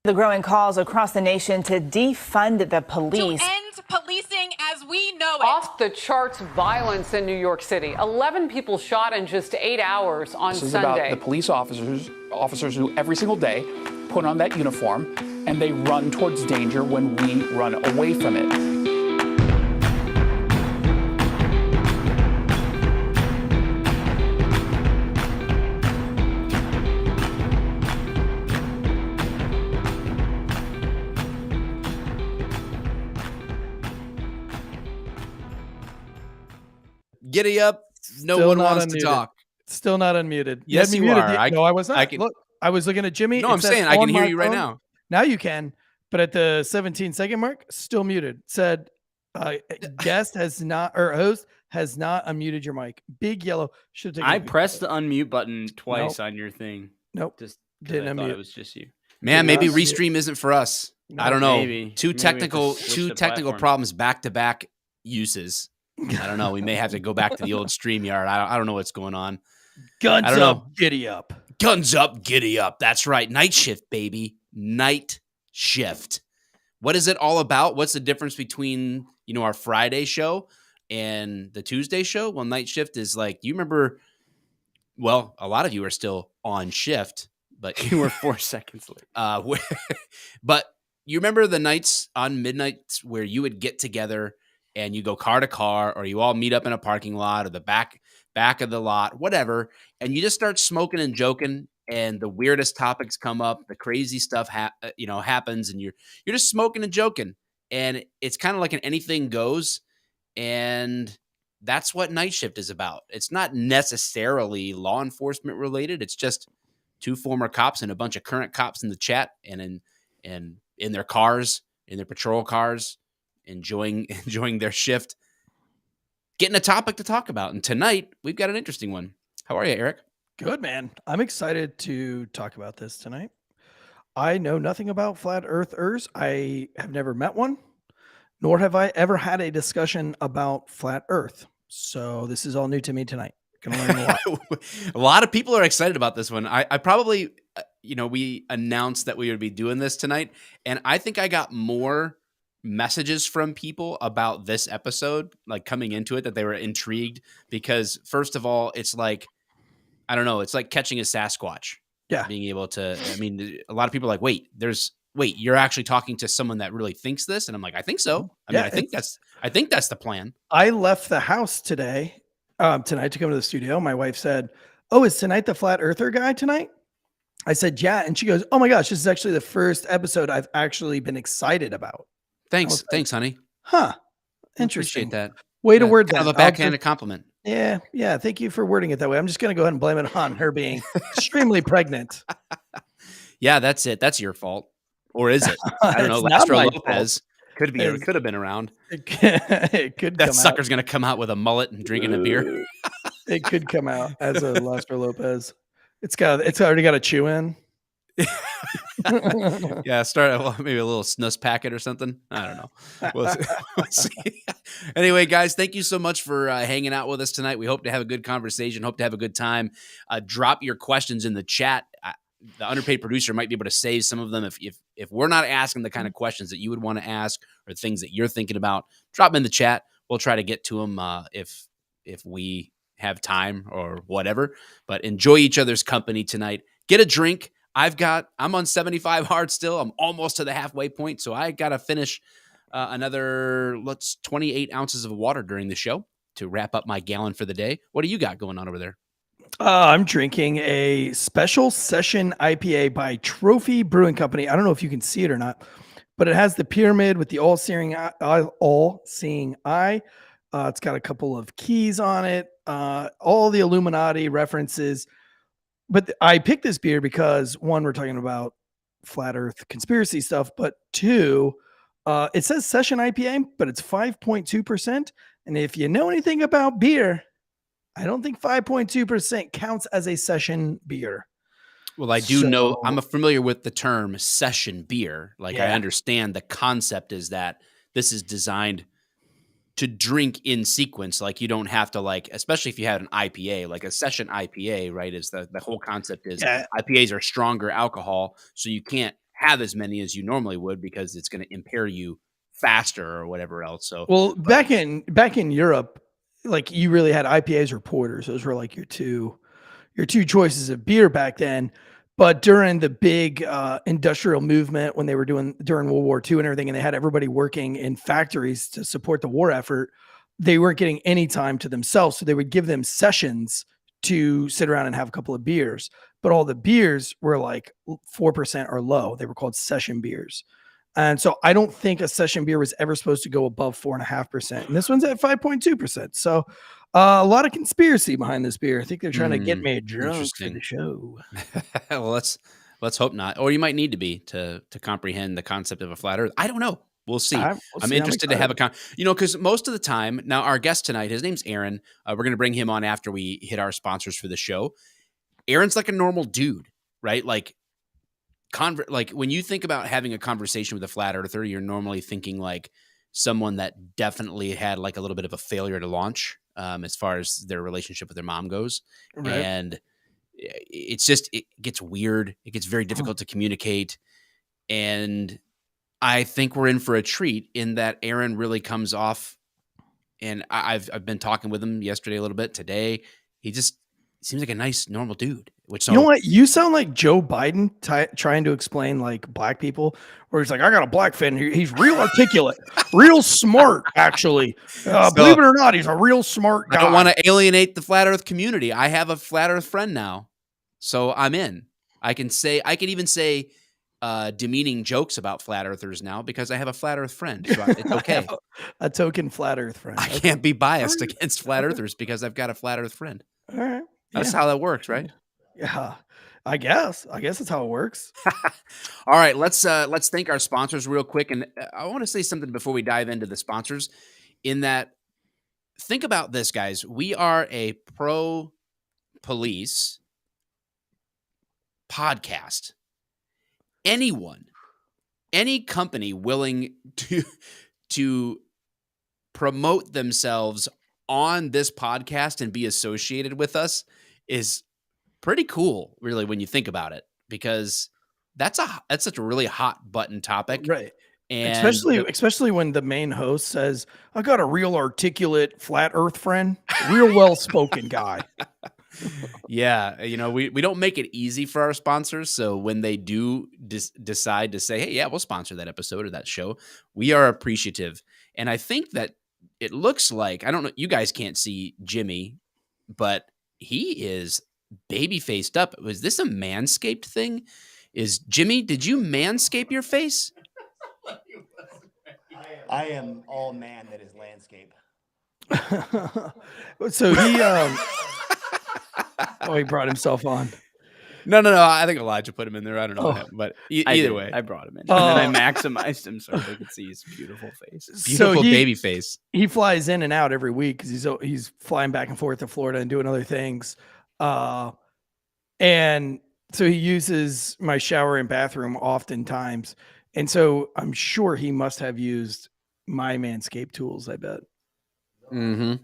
The growing calls across the nation to defund the police. To end policing as we know it. Off the charts violence in New York City. 11 people shot in just 8 hours on This is Sunday. about the police officers who every single day put on that uniform and they run towards danger when we run away from it. Giddy up. No Still one not wants to unmuted. talk. Still not unmuted. Yes, had me you muted. are. No, I was not. I can- Look, I was looking at Jimmy. No, It I'm said saying I can on hear my you right phone. now. Now you can, but at the 17-second mark, still muted. Said guest has not, or host has not unmuted your mic. Big yellow. Should have taken I a picture. pressed the unmute button twice on your thing. Nope. Just 'cause Didn't I thought unmute. it was just you. Man, Did not maybe see it. Restream isn't for us. I don't know. Maybe. Two Maybe we have to technical switch the technical platform. problems back to back uses. I don't know. We may have to go back to the old StreamYard. I don't know what's going on. Guns I don't up, know. giddy up. Guns up, giddy up. That's right. Night shift, baby. Night shift. What is it all about? What's the difference between, our Friday show and the Tuesday show? Well, night shift is like, you remember, well, a lot of you are still on shift, but You were 4 seconds late. but you remember the nights on midnights where you would get together and you go car to car, or you all meet up in a parking lot or the back of the lot, whatever, and you just start smoking and joking, and the weirdest topics come up, the crazy stuff happens, and you're just smoking and joking, and it's kind of like an anything goes, and that's what night shift is about. It's not necessarily law enforcement related. It's just two former cops and a bunch of current cops in the chat and in their cars, in their patrol cars, enjoying their shift, getting a topic to talk about. And tonight we've got an interesting one. How are you, Eric? Good, man. I'm excited to talk about this tonight. I know nothing about flat earthers. I have never met one, nor have I ever had a discussion about flat earth. So this is all new to me tonight. Gonna learn a lot. A lot of people are excited about this one. I probably, we announced that we would be doing this tonight, and I think I got more messages from people about this episode, like coming into it, that they were intrigued because, first of all, it's like, I don't know, it's like catching a Sasquatch. Yeah. Being able to, a lot of people are like, wait, you're actually talking to someone that really thinks this? And I'm like, I think so. I think that's the plan. I left the house tonight to come to the studio. My wife said, "Oh, is tonight the flat earther guy tonight?" I said, "Yeah." And she goes, "Oh my gosh, this is actually the first episode I've actually been excited about." Thanks, honey. Huh. I Interesting. appreciate that. Way to word that. Kind of a I'll backhanded compliment. Yeah. Thank you for wording it that way. I'm just going to go ahead and blame it on her being extremely pregnant. Yeah, that's it. That's your fault. Or is it? I don't know. It's not my Lastro Lopez could be. It could have been around. It could That come sucker's going to come out with a mullet and drinking a beer. It could come out as a Lastro Lopez. It's already got a chew in. Yeah, start maybe a little snus packet or something. I don't know. We'll see. Anyway, guys, thank you so much for hanging out with us tonight. We hope to have a good conversation. Hope to have a good time. Drop your questions in the chat. The underpaid producer might be able to save some of them if we're not asking the kind of questions that you would want to ask or things that you're thinking about. Drop them in the chat. We'll try to get to them if we have time or whatever. But enjoy each other's company tonight. Get a drink. I'm on 75 hard still. I'm almost to the halfway point. So I got to finish another 28 ounces of water during the show to wrap up my gallon for the day. What do you got going on over there? I'm drinking a special session IPA by Trophy Brewing Company. I don't know if you can see it or not, but it has the pyramid with the all-seeing eye. It's got a couple of keys on it, all the Illuminati references. But I picked this beer because one, we're talking about flat Earth conspiracy stuff, but two, it says session IPA, but it's 5.2%. And if you know anything about beer, I don't think 5.2% counts as a session beer. Well, I do know, I'm familiar with the term session beer. Like, I understand the concept is that this is designed to drink in sequence. Like, you don't have to, like, especially if you had an IPA, like a session IPA, right? Is the whole concept is IPAs are stronger alcohol, so you can't have as many as you normally would because it's going to impair you faster or whatever else. So, well, back in Europe, like, you really had IPAs or porters. Those were like your two choices of beer back then. But during the big industrial movement, when they were during World War II and everything, and they had everybody working in factories to support the war effort, they weren't getting any time to themselves. So they would give them sessions to sit around and have a couple of beers. But all the beers were like 4% or low. They were called session beers. And so I don't think a session beer was ever supposed to go above 4.5%. And this one's at 5.2%. So a lot of conspiracy behind this beer. I think they're trying to get me drunk for the show. Well, let's hope not. Or you might need to be to comprehend the concept of a flat Earth. I don't know. We'll see. I'm interested to have because most of the time now, our guest tonight, his name's Aaron. We're going to bring him on after we hit our sponsors for the show. Aaron's like a normal dude, right? Like when you think about having a conversation with a flat earther, you're normally thinking like someone that definitely had like a little bit of a failure to launch as far as their relationship with their mom goes. Right. And it gets weird. It gets very difficult to communicate. And I think we're in for a treat in that Aaron really comes off, and I've been talking with him yesterday a little bit, today. He just seems like a nice, normal dude. You know what? You sound like Joe Biden trying to explain like black people, where he's like, I got a black fan here. He's real articulate, real smart, actually. Believe it or not, he's a real smart guy. I don't want to alienate the flat Earth community. I have a flat Earth friend now, so I'm in. I can even say demeaning jokes about flat earthers now because I have a flat Earth friend. So it's okay. a token flat Earth friend. I can't be biased against flat earthers because I've got a flat Earth friend. All right. That's how that works, right? Yeah, I guess that's how it works. All right, let's thank our sponsors real quick, and I want to say something before we dive into the sponsors. In that, think about this, guys. We are a pro-police podcast. Any company willing to promote themselves on this podcast and be associated with us is pretty cool, really, when you think about it, because that's such a really hot button topic, right? And especially when the main host says, "I got a real articulate flat Earth friend, real well spoken guy." Yeah, we don't make it easy for our sponsors, so when they do decide to say, "Hey, yeah, we'll sponsor that episode or that show," we are appreciative. And I think that it looks like, I don't know, you guys can't see Jimmy, but he is baby faced up. Was this a manscaped thing? Did you manscape your face? I am all man that is landscape. So he brought himself on. No. I think Elijah put him in there. I don't know, but either way, I brought him in, and then I maximized him so they could see his beautiful face. Beautiful baby face. He flies in and out every week because he's flying back and forth to Florida and doing other things. And so he uses my shower and bathroom oftentimes. And so I'm sure he must have used my Manscaped tools, I bet. Mm-hmm.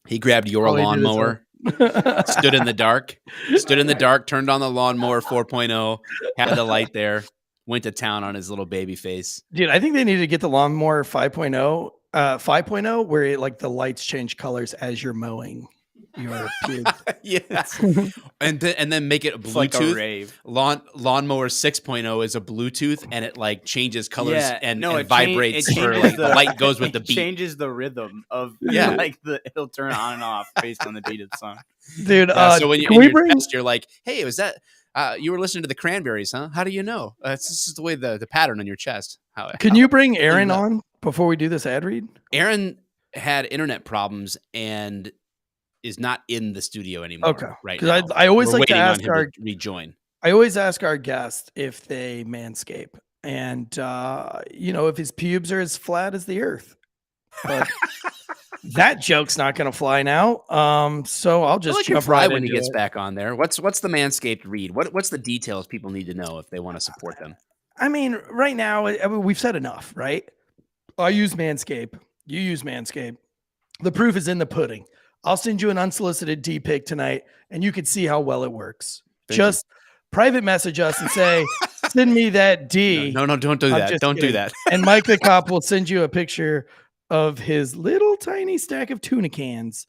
He grabbed your lawnmower, stood in the dark, turned on the lawnmower 4.0, had the light there, went to town on his little baby face. Dude, I think they need to get the lawnmower 5.0, where the lights change colors as you're mowing. your pubes. Yeah. And then make it It's like a Bluetooth. rave. Lawnmower 6.0 is a Bluetooth, and it like changes colors and it vibrates for changes like the light goes with the it beat. changes the rhythm of Yeah. like it'll turn on and off based on the beat of the song. Dude, So when you can in we your bring? test, you're like, hey, was that you were listening to the Cranberries, huh? How do you know? This is the way the pattern on your chest. Can you bring Aaron know. on before we do this ad read? Aaron had internet problems and is not in the studio anymore. Okay, right because now. I always We're like to waiting on ask him our to rejoin. I always ask our guests if they manscape, and if his pubes are as flat as the Earth. But that joke's not going to fly now. So I'll just Let him jump fly right when he into gets it. back on there. What's the Manscaped read? What's the details people need to know if they want to support them? I mean, right now, we've said enough, right? I use Manscaped. You use Manscaped. The proof is in the pudding. I'll send you an unsolicited D pic tonight, and you can see how well it works. Just private message us and say, send me that D. No, don't do I'm that. just Don't do kidding. that. And Mike the cop will send you a picture of his little tiny stack of tuna cans.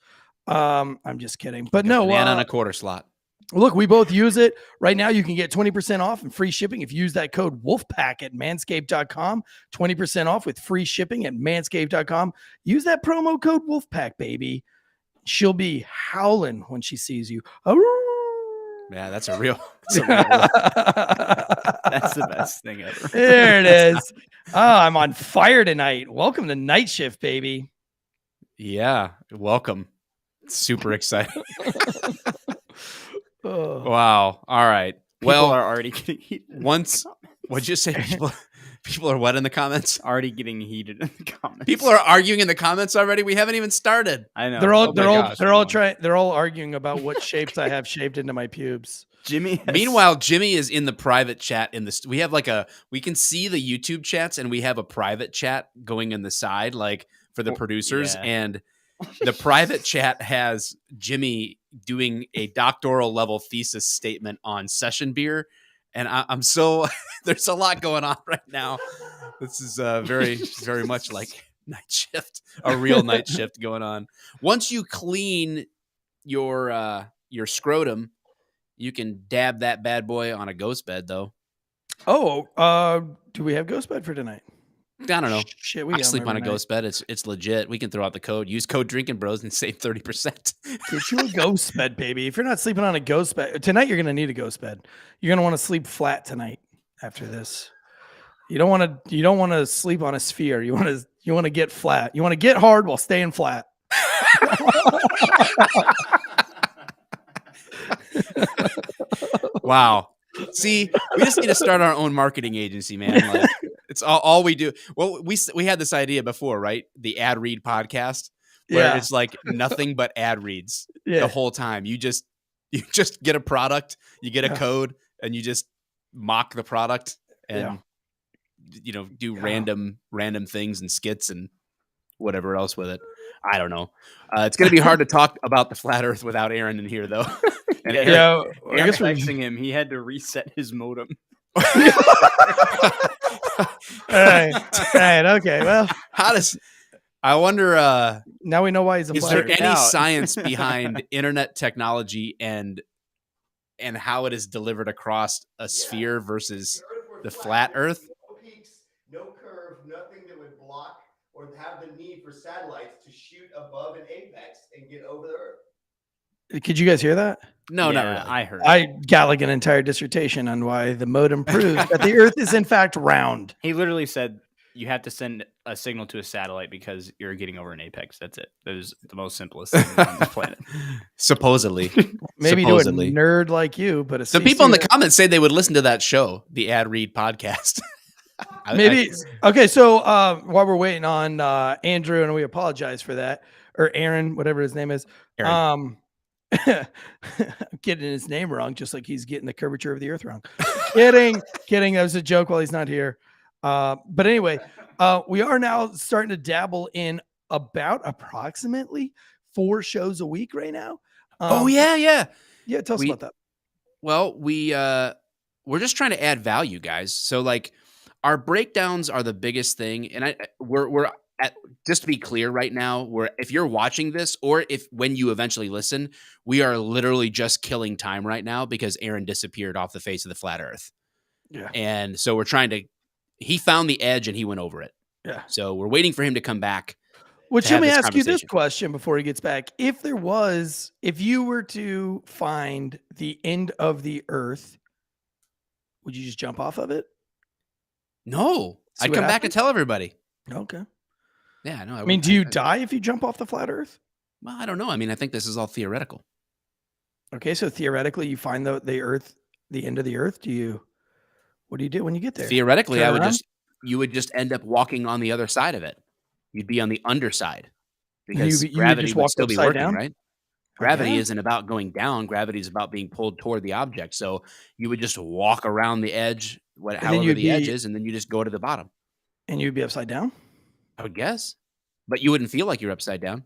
I'm just kidding. But no, Banana on a quarter slot. look, we both use it. Right now, you can get 20% off and free shipping if you use that code WOLFPACK at manscaped.com. 20% off with free shipping at manscaped.com. Use that promo code WOLFPACK, baby. She'll be howling when she sees you. Yeah, that's a real. That's the best thing ever. There it is. Oh, I'm on fire tonight. Welcome to Night Shift, baby. Yeah, welcome. Super exciting. Oh. Wow. All right. People Well, are already getting heated. what'd you say? People are what in the comments? Already getting heated in the comments. People are arguing in the comments already. We haven't even started. I know. They're all gosh, they're all arguing about what shapes I have shaved into my pubes. Jimmy. Meanwhile, Jimmy is in the private chat we have we can see the YouTube chats, and we have a private chat going in the side, like for the producers. yeah. And the private chat has Jimmy doing a doctoral level thesis statement on session beer. And I'm so there's a lot going on right now. This is very, very much like night shift, a real night shift going on. Once you clean your scrotum, you can dab that bad boy on a ghost bed, though. Oh, do we have ghost bed for tonight? I don't know. Shit, we I got 'em sleep on a every night. ghost bed. It's legit. We can throw out the code. Use code Drinking Bros and save 30%. Get you a ghost bed, baby. If you're not sleeping on a ghost bed tonight, you're gonna need a ghost bed. You're gonna want to sleep flat tonight after this. You don't want to sleep on a sphere. You want to get flat. You want to get hard while staying flat. Wow. See, we just need to start our own marketing agency, man. Like, it's all we do. Well, we had this idea before, right? The ad read podcast, where it's like nothing but ad reads the whole time. You just get a product, you get a code, and you just mock the product and do random things and skits and whatever else with it. I don't know. It's going to be hard to talk about the flat Earth without Aaron in here, though. And I Aaron guess we're texting him. He had to reset his modem. all right. Okay. Well, I wonder? now we know why he's a Is flat there Earther. any science behind internet technology and how it is delivered across a sphere versus the flat Earth? No peaks, no curve, nothing that would block or have the need for satellites to shoot above an apex and get over the Earth. Could you guys hear that? No, not Yeah, really. I heard. I got like an entire dissertation on why the modem proves that the Earth is in fact round. He literally said you have to send a signal to a satellite because you're getting over an apex. That's it. That is the most simplest thing on this planet. Supposedly. Maybe Supposedly. to a nerd like you, but The people in the comments say they would listen to that show, the Ad Read podcast. maybe. Okay, so while we're waiting on Andrew, and we apologize for that, or Aaron, whatever his name is. Aaron. I'm getting his name wrong, just like he's getting the curvature of the Earth wrong. Kidding. That was a joke while he's not here. But anyway, we are now starting to dabble in about approximately 4 shows a week right now. Yeah. Yeah, tell us about that. Well, we're just trying to add value, guys. So like our breakdowns are the biggest thing, and we're just to be clear right now, if you're watching this or if when you eventually listen, we are literally just killing time right now because Aaron disappeared off the face of the flat earth. Yeah. And so he found the edge and he went over it. Yeah. So we're waiting for him to come back. Which, to let have me this ask you this conversation. question before he gets back. If you were to find the end of the earth, would you just jump off of it? No, See I'd what come back and happens? tell everybody. Okay. Yeah, no. I mean, do you die if you jump off the flat earth? Well, I don't know. I mean, I think this is all theoretical. Okay, so theoretically, you find the earth, the end of the earth. What do you do when you get there? Theoretically, Turn around? you would just end up walking on the other side of it. You'd be on the underside because You would gravity just would walk still be upside working, down? right? Gravity Yeah. isn't about going down. Gravity is about being pulled toward the object. So you would just walk around the edge, then however you'd the edge be- is, and then you just go to the bottom. And you'd be upside down? I would guess. But you wouldn't feel like you're upside down.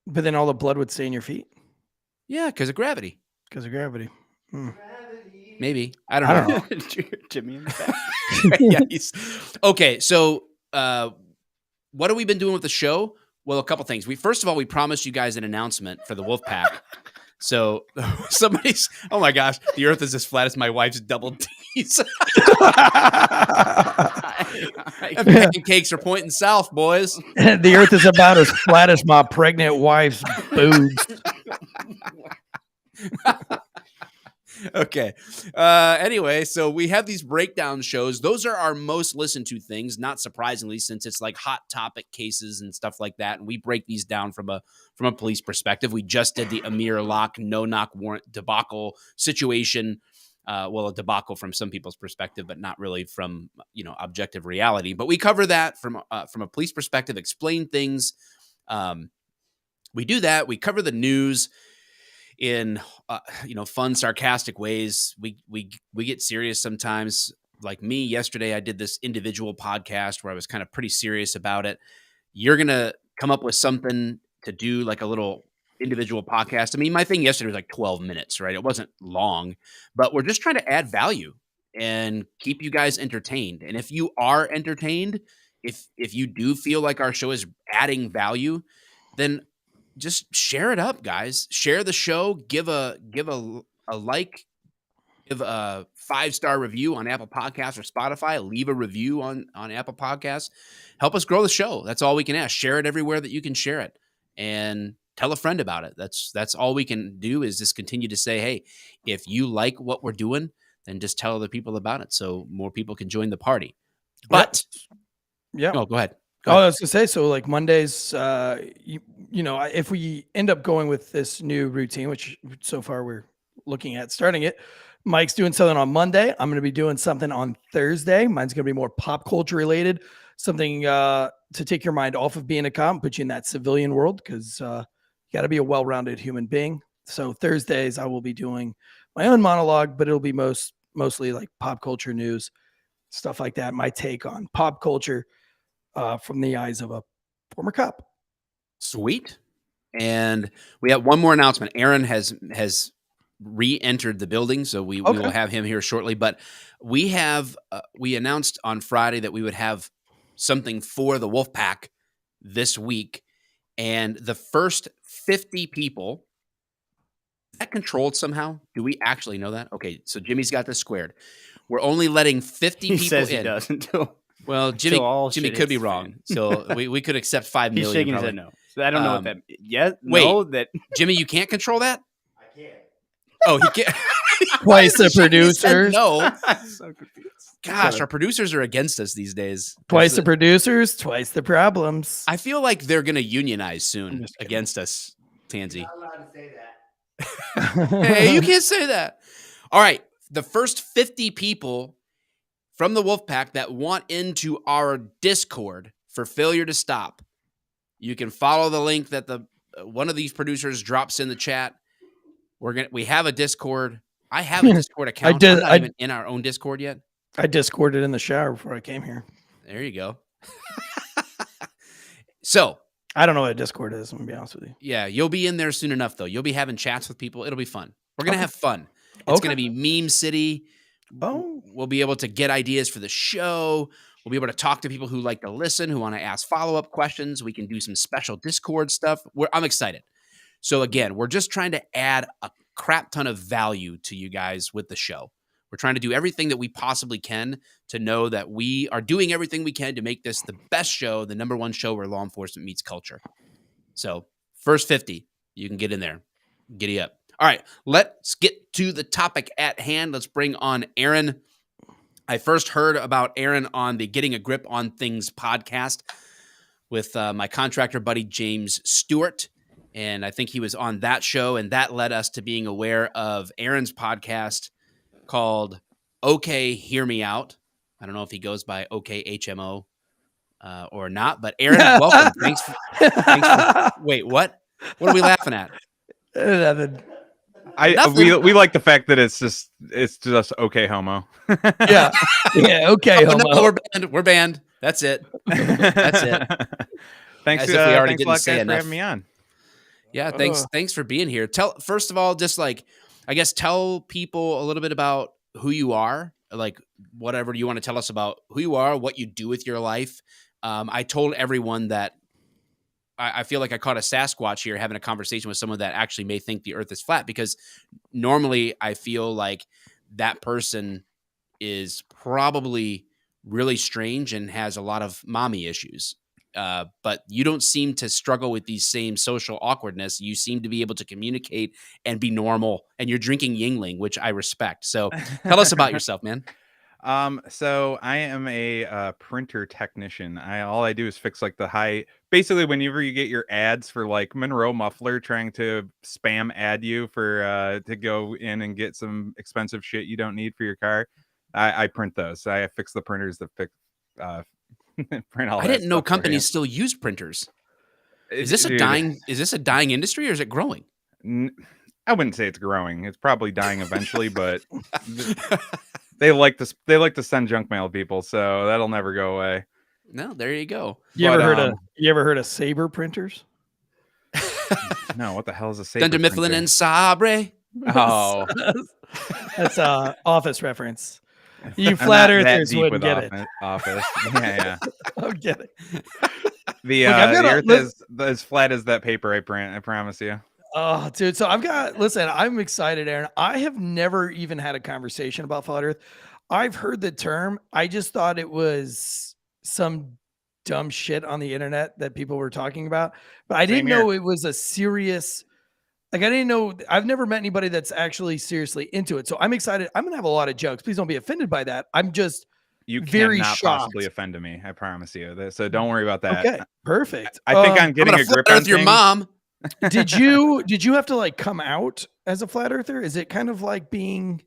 But then all the blood would stay in your feet Yeah, because of gravity. because of gravity. Maybe. I don't know. Did you hear Jimmy in the back? Yeah, okay, so what have we been doing with the show? Well, a couple things. First of all, we promised you guys an announcement for the Wolfpack. So oh my gosh, the earth is as flat as my wife's double T's. Pancakes are pointing south, boys. The earth is about as flat as my pregnant wife's boobs. Okay. Anyway, so we have these breakdown shows. Those are our most listened to things, not surprisingly, since it's like hot topic cases and stuff like that. And we break these down from a police perspective. We just did the Amir Locke no-knock warrant debacle situation. Well, a debacle from some people's perspective, but not really from objective reality. But we cover that from a police perspective, explain things. We do that. We cover the news in fun, sarcastic ways. We get serious sometimes. Like me yesterday, I did this individual podcast where I was kind of pretty serious about it. You're gonna come up with something to do, like a little individual podcast. I mean, my thing yesterday was like 12 minutes, right? It wasn't long, but we're just trying to add value and keep you guys entertained. And if you are entertained, if you do feel like our show is adding value, then just share it up, guys. Share the show. Give a like. Give a 5-star review on Apple Podcasts or Spotify. Leave a review on Apple Podcasts. Help us grow the show. That's all we can ask. Share it everywhere that you can share it, and tell a friend about it. That's all we can do, is just continue to say, hey, if you like what we're doing, then just tell other people about it so more people can join the party. But yeah. Oh, go ahead. I was gonna say, so like Mondays, if we end up going with this new routine, which so far we're looking at starting it, Mike's doing something on Monday. I'm going to be doing something on Thursday. Mine's going to be more pop culture related, something to take your mind off of being a cop and put you in that civilian world, because you got to be a well-rounded human being. So Thursdays I will be doing my own monologue, but it'll be mostly like pop culture news, stuff like that. My take on pop culture from the eyes of a former cop. Sweet. And we have one more announcement. Aaron has re-entered the building, so we will have him here shortly. But we have we announced on Friday that we would have something for the Wolfpack this week, and the first 50 people. Is that controlled somehow? Do we actually know that? Okay, so Jimmy's got this squared. We're only letting 50 He people says in. he does until. Well, Jimmy could be wrong, so we could accept 5 million. He's shaking his probably. head no. So I don't know what that. Yeah, wait. no, that Jimmy, you can't control that. I can't. Oh, he can't. Twice the producers. No. I'm so confused. Gosh, our producers are against us these days. Twice the producers, twice the problems. I feel like they're going to unionize soon just kidding. against us, Tansy. Not allowed to say that. Hey, you can't say that. All right. The first 50 people from the Wolfpack that want into our Discord for Failure to Stop, you can follow the link that one of these producers drops in the chat. We have a Discord. I have a Discord account. I'm not even in our own Discord yet. I Discorded in the shower before I came here. There you go. So I don't know what a Discord is, I'm gonna be honest with you. yeah, you'll be in there soon enough, though. You'll be having chats with people. It'll be fun. We're going to have fun. It's going to be Meme City. Oh. We'll be able to get ideas for the show. We'll be able to talk to people who like to listen, who want to ask follow-up questions. We can do some special Discord stuff. I'm excited. So again, we're just trying to add a crap ton of value to you guys with the show. We're trying to do everything that we possibly can to know that we are doing everything we can to make this the best show, the number one show where law enforcement meets culture. So first 50, you can get in there. Giddy up. All right, let's get to the topic at hand. Let's bring on Aaron. I first heard about Aaron on the Getting a Grip on Things podcast with my contractor buddy, James Stewart. And I think he was on that show, and that led us to being aware of Aaron's podcast called Okay, Hear Me Out. I don't know if he goes by OK HMO or not, but Aaron, welcome. Thanks for wait, what? What are we laughing at? Nothing. We like the fact that it's just okay homo. Yeah. Okay. Oh, no, we're banned. That's it. That's it. Thanks. As if we already thanks didn't a lot, say guys, for enough. having me on. Yeah, thanks for being here. First of all, just like I guess tell people a little bit about who you are, like whatever you want to tell us about who you are, what you do with your life. I told everyone that I feel like I caught a Sasquatch here having a conversation with someone that actually may think the earth is flat, because normally I feel like that person is probably really strange and has a lot of mommy issues. But you don't seem to struggle with these same social awkwardness. You seem to be able to communicate and be normal, and you're drinking Yingling, which I respect. So tell us about yourself, man. So I am a printer technician. All I do is fix like basically whenever you get your ads for like Monroe Muffler trying to spam ad you for to go in and get some expensive shit you don't need for your car. I print those. I fix the printers that fix print all I that didn't know stuff for companies you. still use printers. Is Dude, this a dying industry, or is it growing? I wouldn't say it's growing. It's probably dying eventually, but they like to send junk mail to people, so that'll never go away. No, there you go. You ever heard of Sabre printers? No, what the hell is a Sabre Dunder Mifflin and Sabre. Oh, That's a Office reference. You flat earthers wouldn't get it. Office. Yeah. I'll get it. The Look, the earth is as flat as that paper I print. I promise you. Oh, dude. So I'm excited, Aaron. I have never even had a conversation about flat earth. I've heard the term. I just thought it was some dumb shit on the internet that people were talking about, but I didn't know it was a serious, like, I didn't know, I've never met anybody that's actually seriously into it. So I'm excited. I'm going to have a lot of jokes. Please don't be offended by that. I'm just very cannot shocked. possibly offend me. I promise you. So don't worry about that. Okay, perfect. I think I'm getting I'm a grip flat on earth your things. mom. Did you have to like come out as a flat earther? Is it kind of like being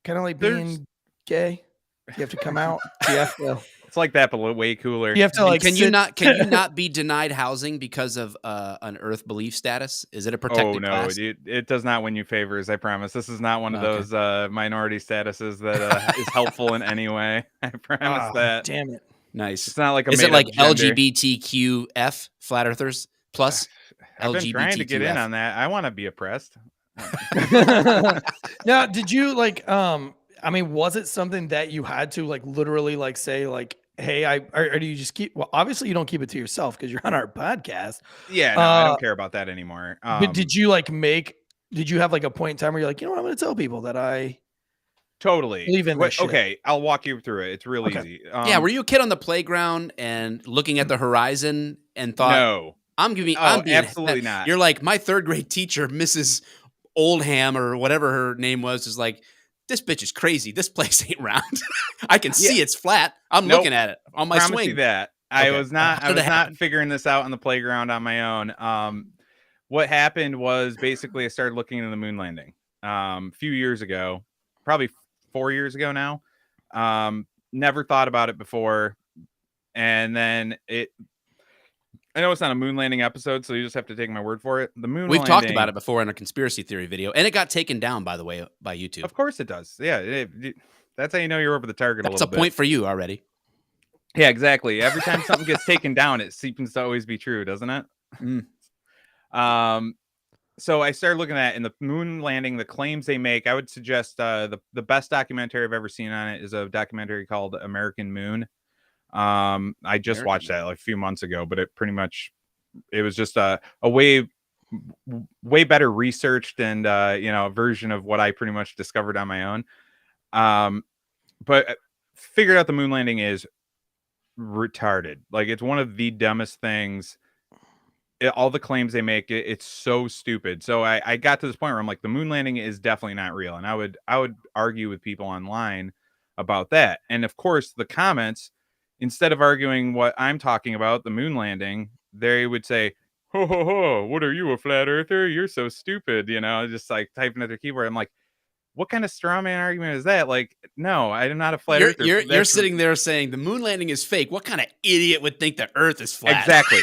gay? You have to come out. You have to. It's like that, but way cooler. You have to like. Can you not be denied housing because of an earth belief status? Is it a protected class? It does not win you favors. I promise. This is not one of those minority statuses that is helpful in any way. I promise that. Damn it. Nice. It's not like is it like LGBTQF flat earthers plus? I've been trying to get in on that. I want to be oppressed. Now, did you like? I mean, was it something that you had to like literally like say like, hey, or do you just keep? Well, obviously you don't keep it to yourself because you're on our podcast. Yeah, no, I don't care about that anymore. But did you have like a point in time where you're like, you know what, I'm going to tell people that I totally believe in this shit. Okay, I'll walk you through it. It's real easy. Yeah, were you a kid on the playground and looking at the horizon and thought, no, I'm being absolutely not. You're like, my third grade teacher, Mrs. Oldham or whatever her name was like, this bitch is crazy. This place ain't round. I can see it's flat. I'm looking at it on my swing. You that. Okay. I was not figuring this out on the playground on my own. What happened was basically I started looking into the moon landing a few years ago, probably 4 years ago now. Never thought about it before. And then I know it's not a moon landing episode, so you just have to take my word for it. We've talked about it before in a conspiracy theory video, and it got taken down, by the way, by YouTube. Of course it does. Yeah, that's how you know you're over the target a little bit. That's a point for you already. Yeah, exactly. Every time something gets taken down, it seems to always be true, doesn't it? So I started looking at in the moon landing, the claims they make. I would suggest the best documentary I've ever seen on it is a documentary called American Moon. I just watched that like a few months ago, but it was just a way better researched and a version of what I pretty much discovered on my own. But figured out the moon landing is retarded. Like, it's one of the dumbest things. All the claims they make, it's so stupid. So I got to this point where I'm like, the moon landing is definitely not real, and I would argue with people online about that. And of course, the comments, instead of arguing what I'm talking about, the moon landing, they would say, "Ho ho ho! What are you, a flat earther? You're so stupid!" Just like typing at their keyboard. I'm like, what kind of straw man argument is that? Like, no, I am not a flat earther. You're sitting there saying the moon landing is fake. What kind of idiot would think the Earth is flat? Exactly.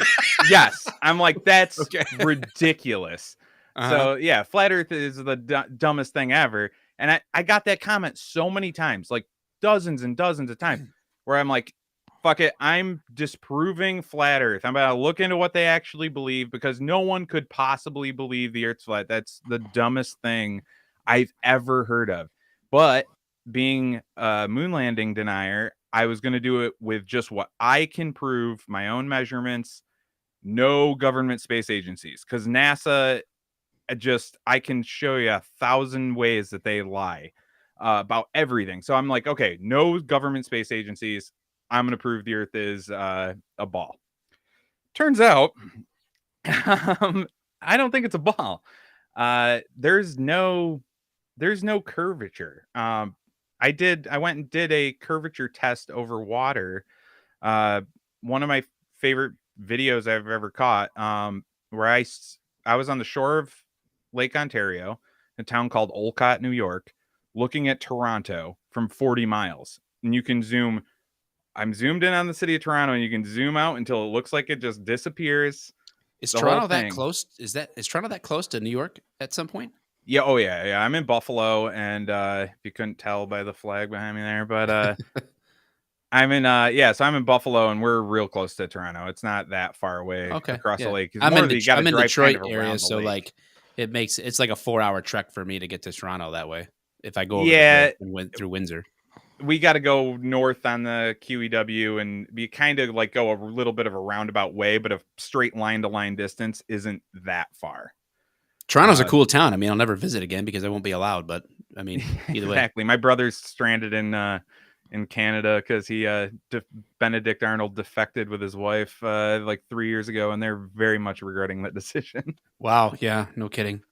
Yes, I'm like, that's ridiculous. So yeah, flat Earth is the dumbest thing ever. And I got that comment so many times, like dozens and dozens of times, where I'm like, fuck it, I'm disproving flat Earth. I'm about to look into what they actually believe, because no one could possibly believe the Earth's flat. That's the dumbest thing I've ever heard of. But being a moon landing denier, I was going to do it with just what I can prove, my own measurements, no government space agencies, because NASA, I can show you 1,000 ways that they lie about everything. So I'm like, okay, no government space agencies. I'm going to prove the Earth is a ball. Turns out, I don't think it's a ball. There's no curvature. I went and did a curvature test over water. One of my favorite videos I've ever caught, where I was on the shore of Lake Ontario, a town called Olcott, New York, looking at Toronto from 40 miles. And you can zoom. I'm zoomed in on the city of Toronto, and you can zoom out until it looks like it just disappears. Is Toronto that close? Is Toronto that close to New York at some point? Yeah. Oh yeah. I'm in Buffalo, and if you couldn't tell by the flag behind me there, but I'm in so I'm in Buffalo, and we're real close to Toronto. It's not that far away across the lake. I'm in Detroit area, so like it's like a 4-hour trek for me to get to Toronto that way. If I go over and went through Windsor. We got to go north on the QEW, and we kind of like go a little bit of a roundabout way, but a straight line to line distance isn't that far. Toronto's a cool town. I mean, I'll never visit again because I won't be allowed, but I mean, either way. Exactly. My brother's stranded in Canada because Benedict Arnold defected with his wife like 3 years ago, and they're very much regretting that decision. Wow. Yeah. No kidding.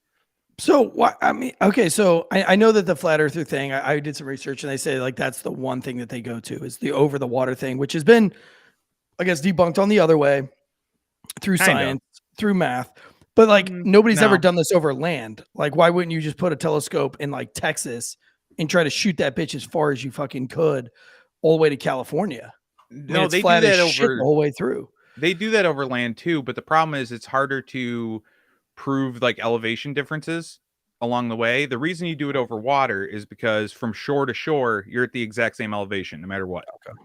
So what I mean, okay, so I know that the flat earther thing, I did some research, and they say like that's the one thing that they go to is the over the water thing, which has been, I guess, debunked on the other way through science, through math. But like nobody's ever done this over land. Like, why wouldn't you just put a telescope in like Texas and try to shoot that bitch as far as you fucking could all the way to California? No, they do that over the whole way through. They do that over land too, but the problem is it's harder to prove like elevation differences along the way. The reason you do it over water is because from shore to shore, you're at the exact same elevation no matter what. Okay.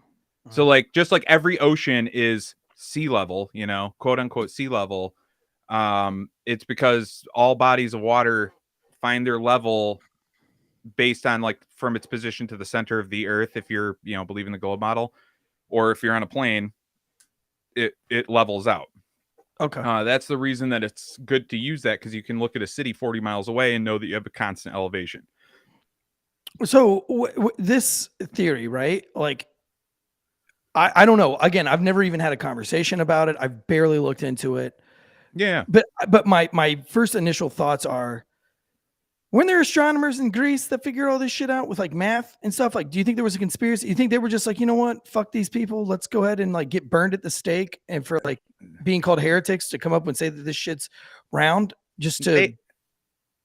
So like just like every ocean is sea level, quote unquote sea level. It's because all bodies of water find their level based on like from its position to the center of the earth. If you're, believing the gold model, or if you're on a plane, it levels out. Okay. That's the reason that it's good to use that, because you can look at a city 40 miles away and know that you have a constant elevation. So this theory, right? Like, I don't know. Again, I've never even had a conversation about it. I've barely looked into it. Yeah. But my first initial thoughts are, weren't there astronomers in Greece that figured all this shit out with like math and stuff? Like, do you think there was a conspiracy? You think they were just like, you know what? Fuck these people. Let's go ahead and like get burned at the stake, and for like being called heretics to come up and say that this shit's round just to.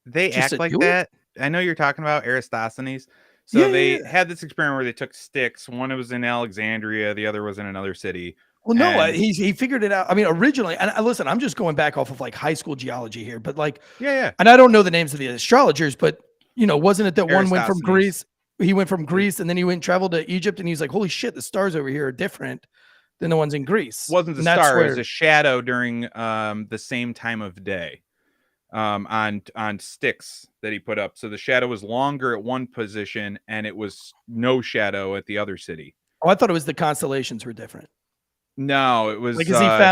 They act like that. I know you're talking about Aristophanes. So they had this experiment where they took sticks. One was in Alexandria. The other was in another city. Well, no, he figured it out. I mean, originally, and listen, I'm just going back off of like high school geology here, but like, and I don't know the names of the astrologers, but wasn't it that one went from Greece? He went from Greece, and then he went and traveled to Egypt, and he's like, holy shit, the stars over here are different than the ones in Greece. Wasn't the star, it was a shadow during the same time of day on sticks that he put up. So the shadow was longer at one position, and it was no shadow at the other city. Oh, I thought it was the constellations were different. No, it was Like,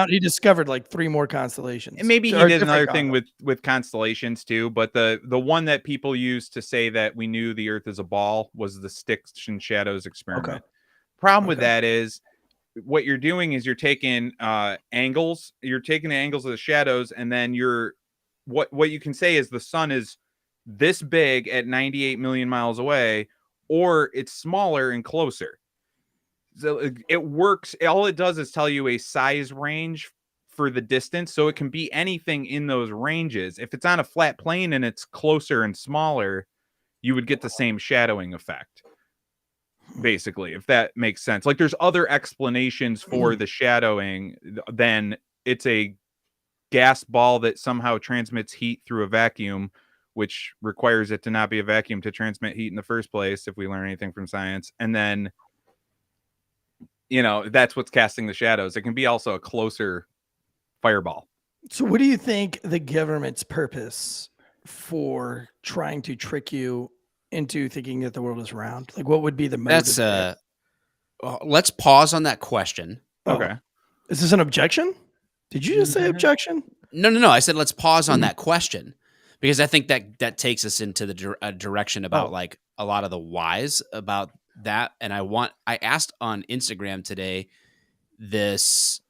he discovered like 3 more constellations. and maybe he Or did different another thing with constellations too, but the one that people used to say that we knew the Earth is a ball was the sticks and shadows experiment. Problem with that is what you're doing is you're taking angles, you're taking the angles of the shadows, and then what you can say is the sun is this big at 98 million miles away, or it's smaller and closer. So it works. All it does is tell you a size range for the distance. So it can be anything in those ranges. If it's on a flat plane and it's closer and smaller, you would get the same shadowing effect. Basically, if that makes sense. Like there's other explanations for the shadowing than it's a gas ball that somehow transmits heat through a vacuum, which requires it to not be a vacuum to transmit heat in the first place, if we learn anything from science. And then that's what's casting the shadows. It can be also a closer fireball. So what do you think the government's purpose for trying to trick you into thinking that the world is round? Like, what would be the motive? That's let's pause on that question. Okay. Is this an objection? Did you just say objection? No. I said let's pause on that question because I think that takes us into the direction about like a lot of the whys about that. And I asked on Instagram today this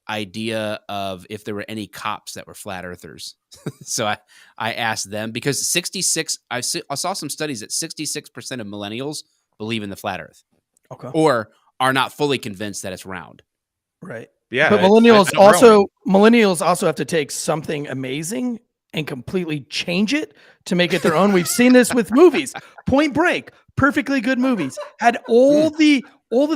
idea of if there were any cops that were flat earthers. So I asked them because I saw some studies that 66% of millennials believe in the flat earth. Okay. Or are not fully convinced that it's round. Right. Yeah. But millennials also have to take something amazing and completely change it to make it their own. We've seen this with movies. Point Break, perfectly good movies, had all the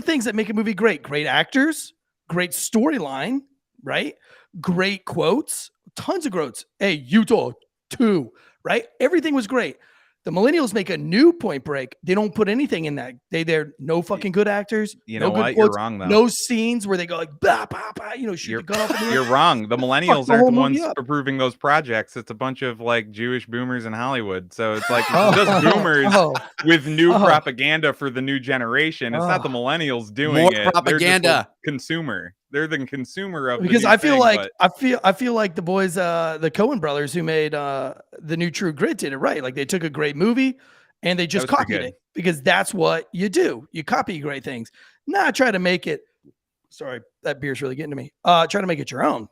things that make a movie great. Great actors, great storyline, right? Great quotes, tons of quotes. Hey, Utah 2, right? Everything was great. The millennials make a new Point Break. They don't put anything in that. They're no fucking good actors. You no know good what? quotes, You're wrong though. no scenes where they go like bah, bah, bah, shoot the gun off. You're wrong. The millennials the aren't whole the ones movie up. approving those projects. It's a bunch of like Jewish boomers in Hollywood. So it's like just boomers with new propaganda for the new generation. It's not the millennials doing more it. propaganda. They're just consumer. They're the consumer of because the new I feel thing, like but... I feel like the boys, the Coen brothers who made the new True Grit did it right. Like they took a great movie and they just copied it because that's what you do. You copy great things, not try to make it. Sorry, that beer's really getting to me. Try to make it your own.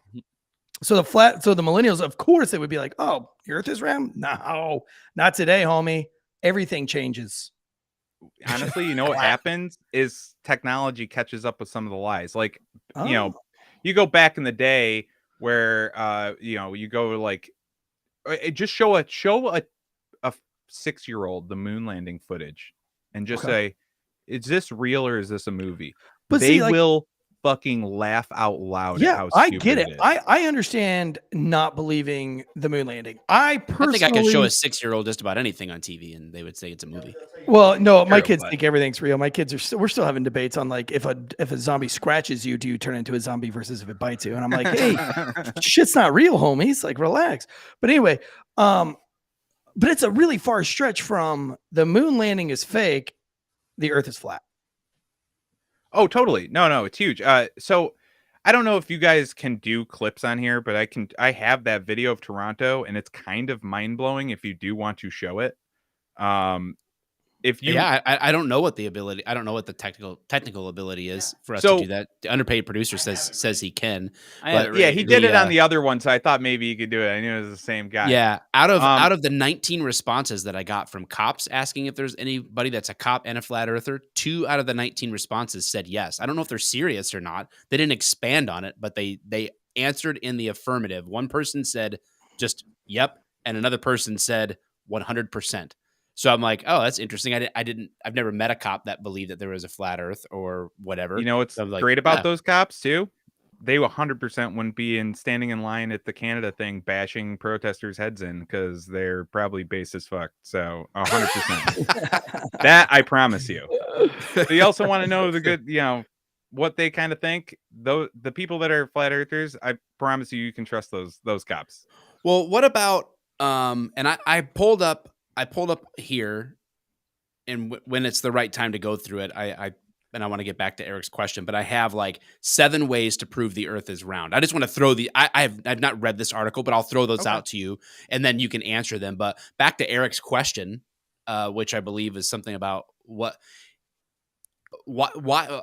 So the millennials, of course, they would be like, "Oh, the Earth is round." No, not today, homie. Everything changes. Honestly, what happens is technology catches up with some of the lies. Like, you go back in the day where, you go like, just show a 6-year-old the moon landing footage and just say, is this real or is this a movie? But they will fucking laugh out loud. Yeah, at how I stupid get it. is. I understand not believing the moon landing. I think I could show a 6-year-old just about anything on TV and they would say it's a movie. Well, no, my kids think everything's real. My kids we're still having debates on like if a zombie scratches you, do you turn into a zombie versus if it bites you? And I'm like, hey, shit's not real, homies. Like, relax. But anyway, but it's a really far stretch from the moon landing is fake, the Earth is flat. Oh, totally. No, it's huge. So I don't know if you guys can do clips on here, but I have that video of Toronto and it's kind of mind blowing if you do want to show it. I don't know what the ability. I don't know what the technical ability is for us to do that. The underpaid producer says he can. He did it on the other one, so I thought maybe he could do it. I knew it was the same guy. Yeah, out of the 19 responses that I got from cops asking if there's anybody that's a cop and a flat earther, 2 out of the 19 responses said yes. I don't know if they're serious or not. They didn't expand on it, but they answered in the affirmative. One person said just yep, and another person said 100%. So I'm like, oh, that's interesting. I've never met a cop that believed that there was a flat earth or whatever. What's great about those cops too? They 100% wouldn't be standing in line at the Canada thing, bashing protesters' heads in because they're probably base as fuck. So 100%. That I promise you. But you also want to know the good, what they kind of think. Though the people that are flat earthers, I promise you can trust those cops. Well, what about and I pulled up here, and when it's the right time to go through it, I and I want to get back to Eric's question, but I have like 7 ways to prove the Earth is round. I just want to throw I've not read this article, but I'll throw those out to you, and then you can answer them. But back to Eric's question, which I believe is something about why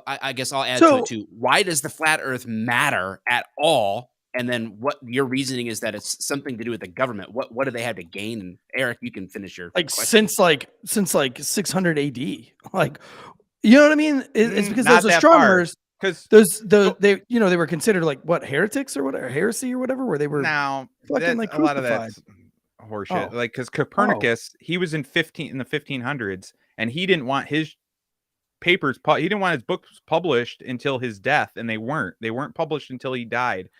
I guess I'll add to it too. Why does the flat Earth matter at all? And then what your reasoning is that it's something to do with the government. What do they have to gain? And Eric, you can finish your question. since 600 AD. Like, you know what I mean? It's because Not those that astronomers, because they were considered like what, heretics or whatever, heresy or whatever, where they were now fucking like a lot of crucified. that's horseshit. Like, because Copernicus, he was in the 1500s, and he didn't want his papers, he didn't want his books published until his death, and they weren't published until he died.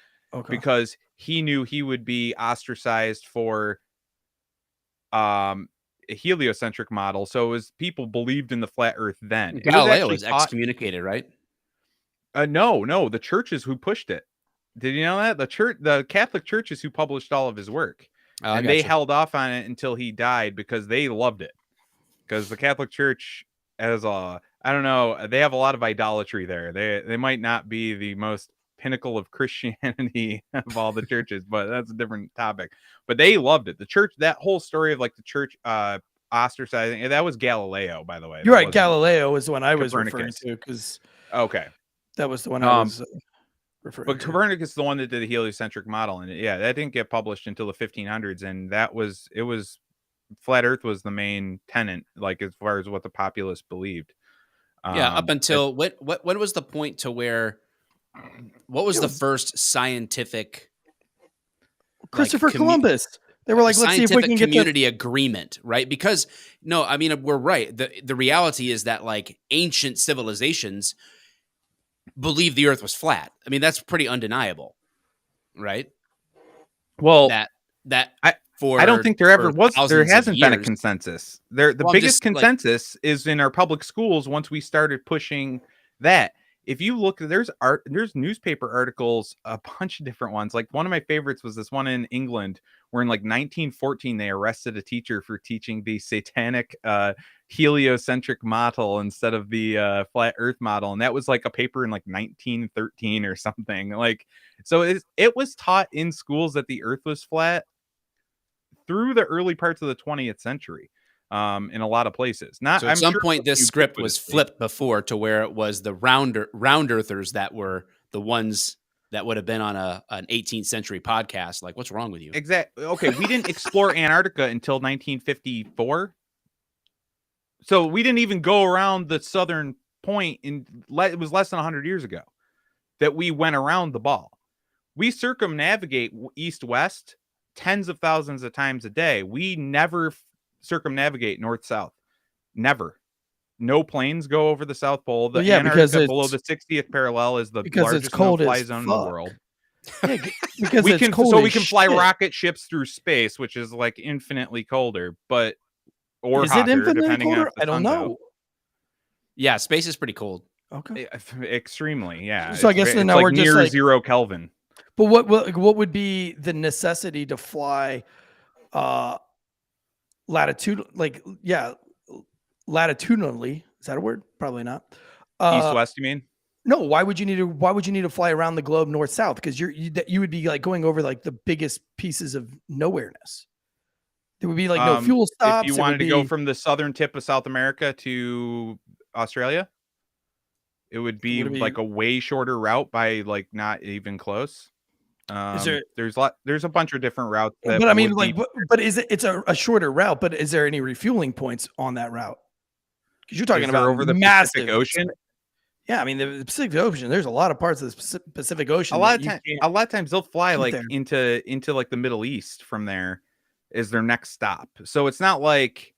Because he knew he would be ostracized for a heliocentric model. So it was, people believed in the flat Earth then. Galileo was excommunicated, right? No, the churches who pushed it. Did you know that? The Catholic churches who published all of his work. And they held off on it until he died because they loved it. Because the Catholic Church, I don't know, they have a lot of idolatry there. They might not be the most pinnacle of Christianity of all the churches, but that's a different topic. But they loved it. The church, that whole story of like the church ostracizing, that was Galileo, by the way. You're right. Galileo was the one I was referring to, because that was the one I was referring to. But Copernicus is the one that did the heliocentric model, and that didn't get published until the 1500s, and it was flat Earth was the main tenet, like as far as what the populace believed. Up until when was the point to where? What was the first scientific? Christopher Columbus. They were like, let's see if we can get community agreement, right? Because no, I mean, we're right. The reality is that like ancient civilizations believed the Earth was flat. I mean, that's pretty undeniable, right? Well, I don't think there ever was. There hasn't been a consensus. The biggest consensus is in our public schools once we started pushing that. If you look, there's newspaper articles, a bunch of different ones. Like one of my favorites was this one in England where in like 1914 they arrested a teacher for teaching the satanic heliocentric model instead of the flat Earth model, and that was like a paper in like 1913 or something. Like, so it was taught in schools that the Earth was flat through the early parts of the 20th century. In a lot of places. So at some point, this script was flipped before to where it was the round earthers that were the ones that would have been on an 18th century podcast. Like, what's wrong with you? Exactly. Okay, we didn't explore Antarctica until 1954. So we didn't even go around the southern point. It was less than 100 years ago that we went around the ball. We circumnavigate east-west tens of thousands of times a day. We never circumnavigate north-south. Never. No planes go over the South Pole. The Antarctica below the 60th parallel is the largest no-fly zone in the world. Yeah, because we can fly rocket ships through space, which is like infinitely colder, or is hotter, it infinitely depending colder? on if the I don't sun's know. out. Yeah, space is pretty cold. Okay. Extremely, yeah. So I guess then now like we're just near like 0 Kelvin. But what would be the necessity to fly latitudinally? Is that a word? Probably not. East-west, you mean? No. Why would you need to fly around the globe north-south? Because you would be like going over like the biggest pieces of nowhereness. There would be like no fuel stops. If you wanted to go from the southern tip of South America to Australia, it would be like a way shorter route by like not even close. There's a bunch of different routes. But I mean, like, but it's a shorter route. But is there any refueling points on that route? Because you're talking about over the massive Pacific Ocean. Yeah, I mean the Pacific Ocean. There's a lot of parts of the Pacific Ocean. A lot of times they'll fly like into like the Middle East from there is their next stop. So it's not like,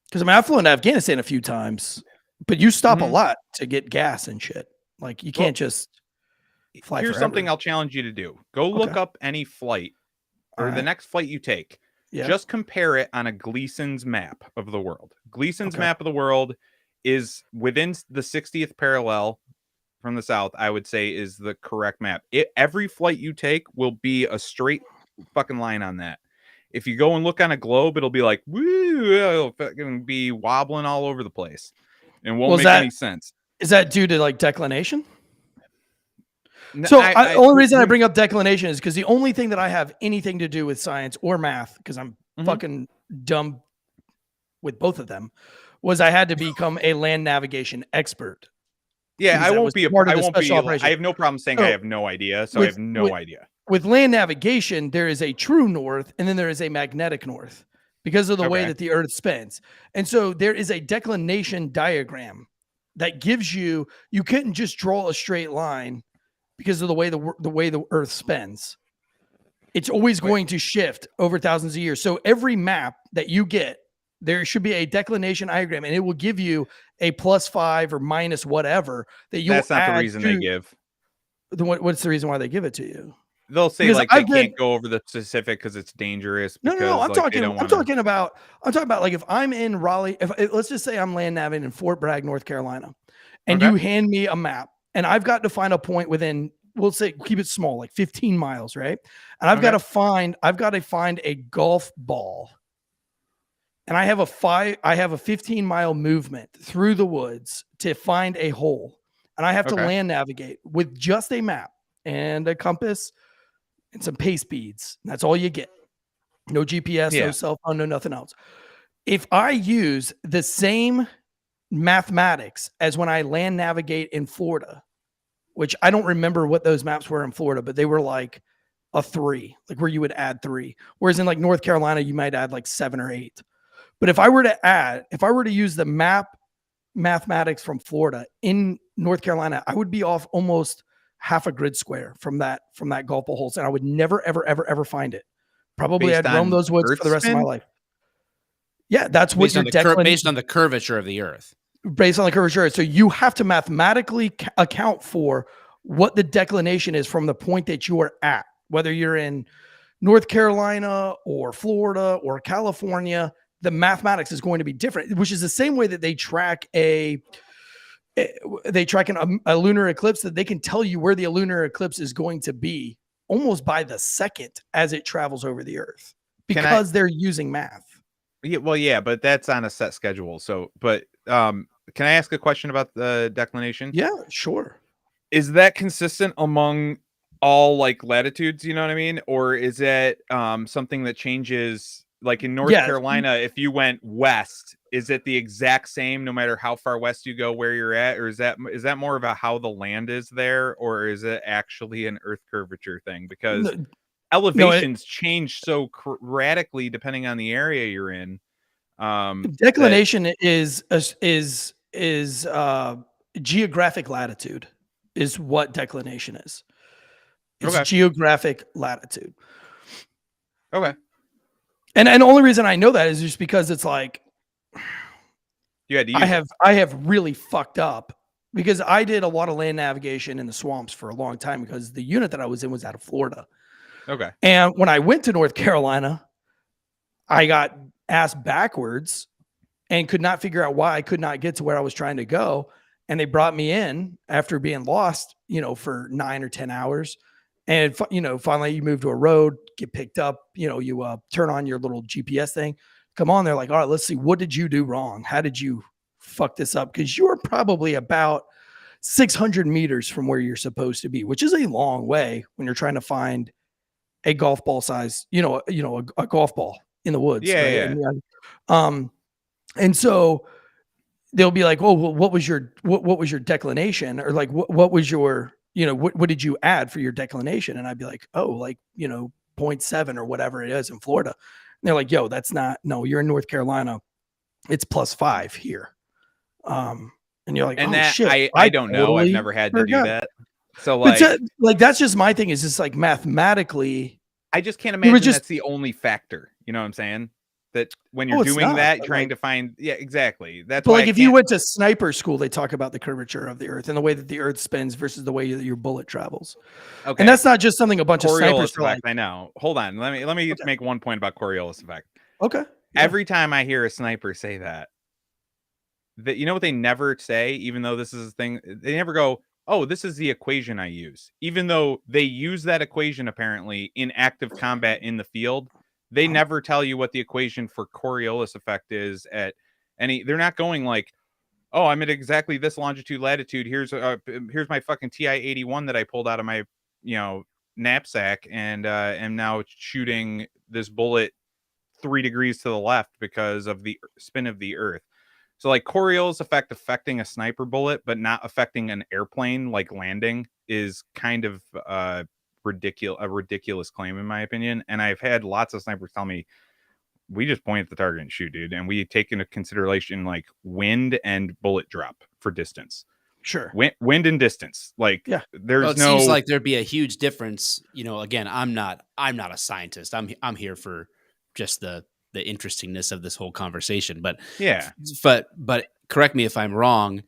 because I mean I've flown to Afghanistan a few times, but you stop a lot to get gas and shit. Like you can't just fly. Here's forever. something I'll challenge you to do. Go look up any flight or the next flight you take. Yeah. Just compare it on a Gleason's map of the world. Gleason's map of the world is within the 60th parallel from the south, I would say is the correct map. Every flight you take will be a straight fucking line on that. If you go and look on a globe, it'll be like, woo, it'll fucking be wobbling all over the place. And won't make any sense. Is that due to like declination? No, So the only reason I bring up declination is because the only thing that I have anything to do with science or math, because I'm fucking dumb with both of them, was I had to become a land navigation expert. Yeah, because I that won't was be. part of I the won't be. special operation. I have no problem saying So, I have no idea. So I have no idea. With land navigation, there is a true north, and then there is a magnetic north because of the way that the Earth spins. And so there is a declination diagram that gives you. You couldn't just draw a straight line because of the way the Earth spins. It's always going to shift over thousands of years. So every map that you get, there should be a declination diagram, and it will give you a +5 or minus whatever that you. That's not the reason they give. What's the reason why they give it to you? They'll say Because like they can't go over the specific because it's dangerous. No. I'm like, talking about like if I'm in Raleigh, let's just say I'm land navigating in Fort Bragg, North Carolina, and you hand me a map, and I've got to find a point within, we'll say, keep it small, like 15 miles, right? And I've got to find a golf ball, and I have a 15-mile movement through the woods to find a hole, and I have to land navigate with just a map and a compass and some pace beads. That's all you get. No GPS, no cell phone, no nothing else. If I use the same mathematics as when I land navigate in Florida, which I don't remember what those maps were in Florida, but they were like a 3, like where you would add 3. Whereas in like North Carolina, you might add like 7 or 8. But if I were to use the mathematics from Florida in North Carolina, I would be off almost half a grid square from that golf ball holes, and I would never, ever, ever, ever find it. Probably I'd roam those woods for the rest of my life. Yeah, that's what based on the curvature of the Earth. Based on the curvature. So you have to mathematically account for what the declination is from the point that you are at, whether you're in North Carolina or Florida or California. The mathematics is going to be different, which is the same way that they track a lunar eclipse, that they can tell you where the lunar eclipse is going to be almost by the second as it travels over the Earth, because they're using math. Yeah, well, yeah, but that's on a set schedule. So, but can I ask a question about the declination? Yeah, sure. Is that consistent among all like latitudes? You know what I mean? Or is it something that changes? Like in North Carolina, if you went west, is it the exact same no matter how far west you go where you're at? Or is that more about how the land is there? Or is it actually an Earth curvature thing? Because elevations change so radically depending on the area you're in. Declination is geographic latitude is what declination is. It's geographic latitude. Okay. And the only reason I know that is just because it's like I have really fucked up, because I did a lot of land navigation in the swamps for a long time, because the unit that I was in was out of Florida. Okay. And when I went to North Carolina, I got asked backwards and could not figure out why I could not get to where I was trying to go. And they brought me in after being lost, for 9 or 10 hours. And, finally you move to a road, get picked up, you turn on your little GPS thing, come on. They're like, all right, let's see. What did you do wrong? How did you fuck this up? Because you're probably about 600 meters from where you're supposed to be, which is a long way when you're trying to find a golf ball size, a golf ball in the woods. Yeah. Right? And so they'll be like, oh, well, what was your declination? Or like, what was your, what did you add for your declination? And I'd be like, oh, like, 0.7 or whatever it is in Florida. And they're like, yo, no, you're in North Carolina. It's +5 here. And you're like, and oh, that, shit. I don't know. I've never had to do that. So like that's just my thing, is just like mathematically. I just can't imagine that's the only factor. You know what I'm saying? That when you're doing that, trying to find, exactly. That's but like if you went to sniper school, they talk about the curvature of the Earth and the way that the Earth spins versus the way that your bullet travels. Okay, and that's not just something a bunch of snipers. I know. Hold on, let me make one point about Coriolis effect. Okay. Every time I hear a sniper say that you know what they never say, even though this is a thing, they never go, oh, this is the equation I use, even though they use that equation apparently in active combat in the field. They never tell you what the equation for Coriolis effect is at any. They're not going like, oh, I'm at exactly this longitude, latitude. Here's my fucking TI-81 that I pulled out of my, knapsack, and am now shooting this bullet 3 degrees to the left because of the spin of the Earth. So like Coriolis effect affecting a sniper bullet, but not affecting an airplane like landing is kind of a ridiculous claim in my opinion. And I've had lots of snipers tell me, we just point at the target and shoot, dude. And we take into consideration like wind and bullet drop for distance. Sure. Wind and distance. Like, yeah, it seems like there'd be a huge difference. Again, I'm not a scientist. I'm here for just the interestingness of this whole conversation. But yeah, but correct me if I'm wrong,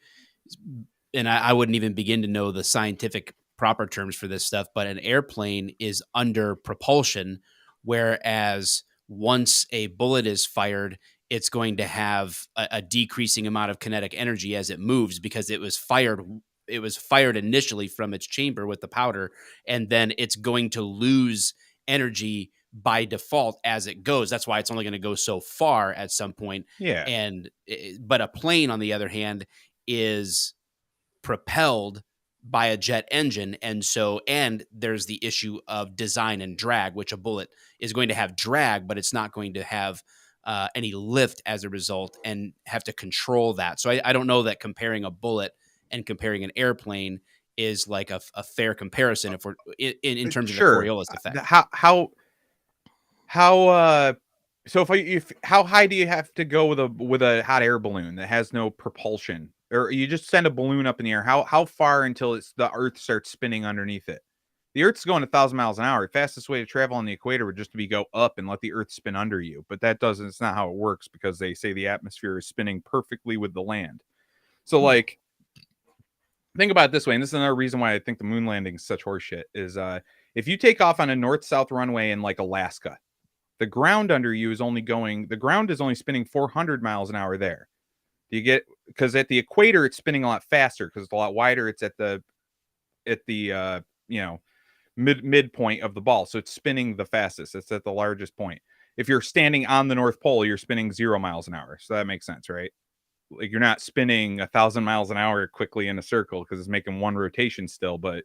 and I wouldn't even begin to know the scientific proper terms for this stuff. But an airplane is under propulsion, whereas once a bullet is fired, it's going to have a decreasing amount of kinetic energy as it moves because it was fired initially from its chamber with the powder, and then it's going to lose energy by default as it goes. That's why it's only going to go so far at some point. Yeah. But a plane, on the other hand, is propelled by a jet engine, and there's the issue of design and drag, which a bullet is going to have drag, but it's not going to have any lift as a result, and have to control that. So I don't know that comparing a bullet and comparing an airplane is like a fair comparison if we're in terms of the Coriolis effect. How high do you have to go with a hot air balloon that has no propulsion, or you just send a balloon up in the air? How far until the Earth starts spinning underneath it? The Earth's going 1,000 miles an hour. The fastest way to travel on the equator would just be go up and let the Earth spin under you. But it's not how it works, because they say the atmosphere is spinning perfectly with the land. So like, think about it this way, and this is another reason why I think the moon landing is such horseshit, is if you take off on a north-south runway in like Alaska, the ground under you is only spinning 400 miles an hour there. Do you get, because at the equator it's spinning a lot faster because it's a lot wider. It's at the midpoint of the ball, so it's spinning the fastest. It's at the largest point. If you're standing on the North Pole, you're spinning 0 miles an hour. So that makes sense, right? Like, you're not spinning 1,000 miles an hour quickly in a circle because it's making one rotation still, but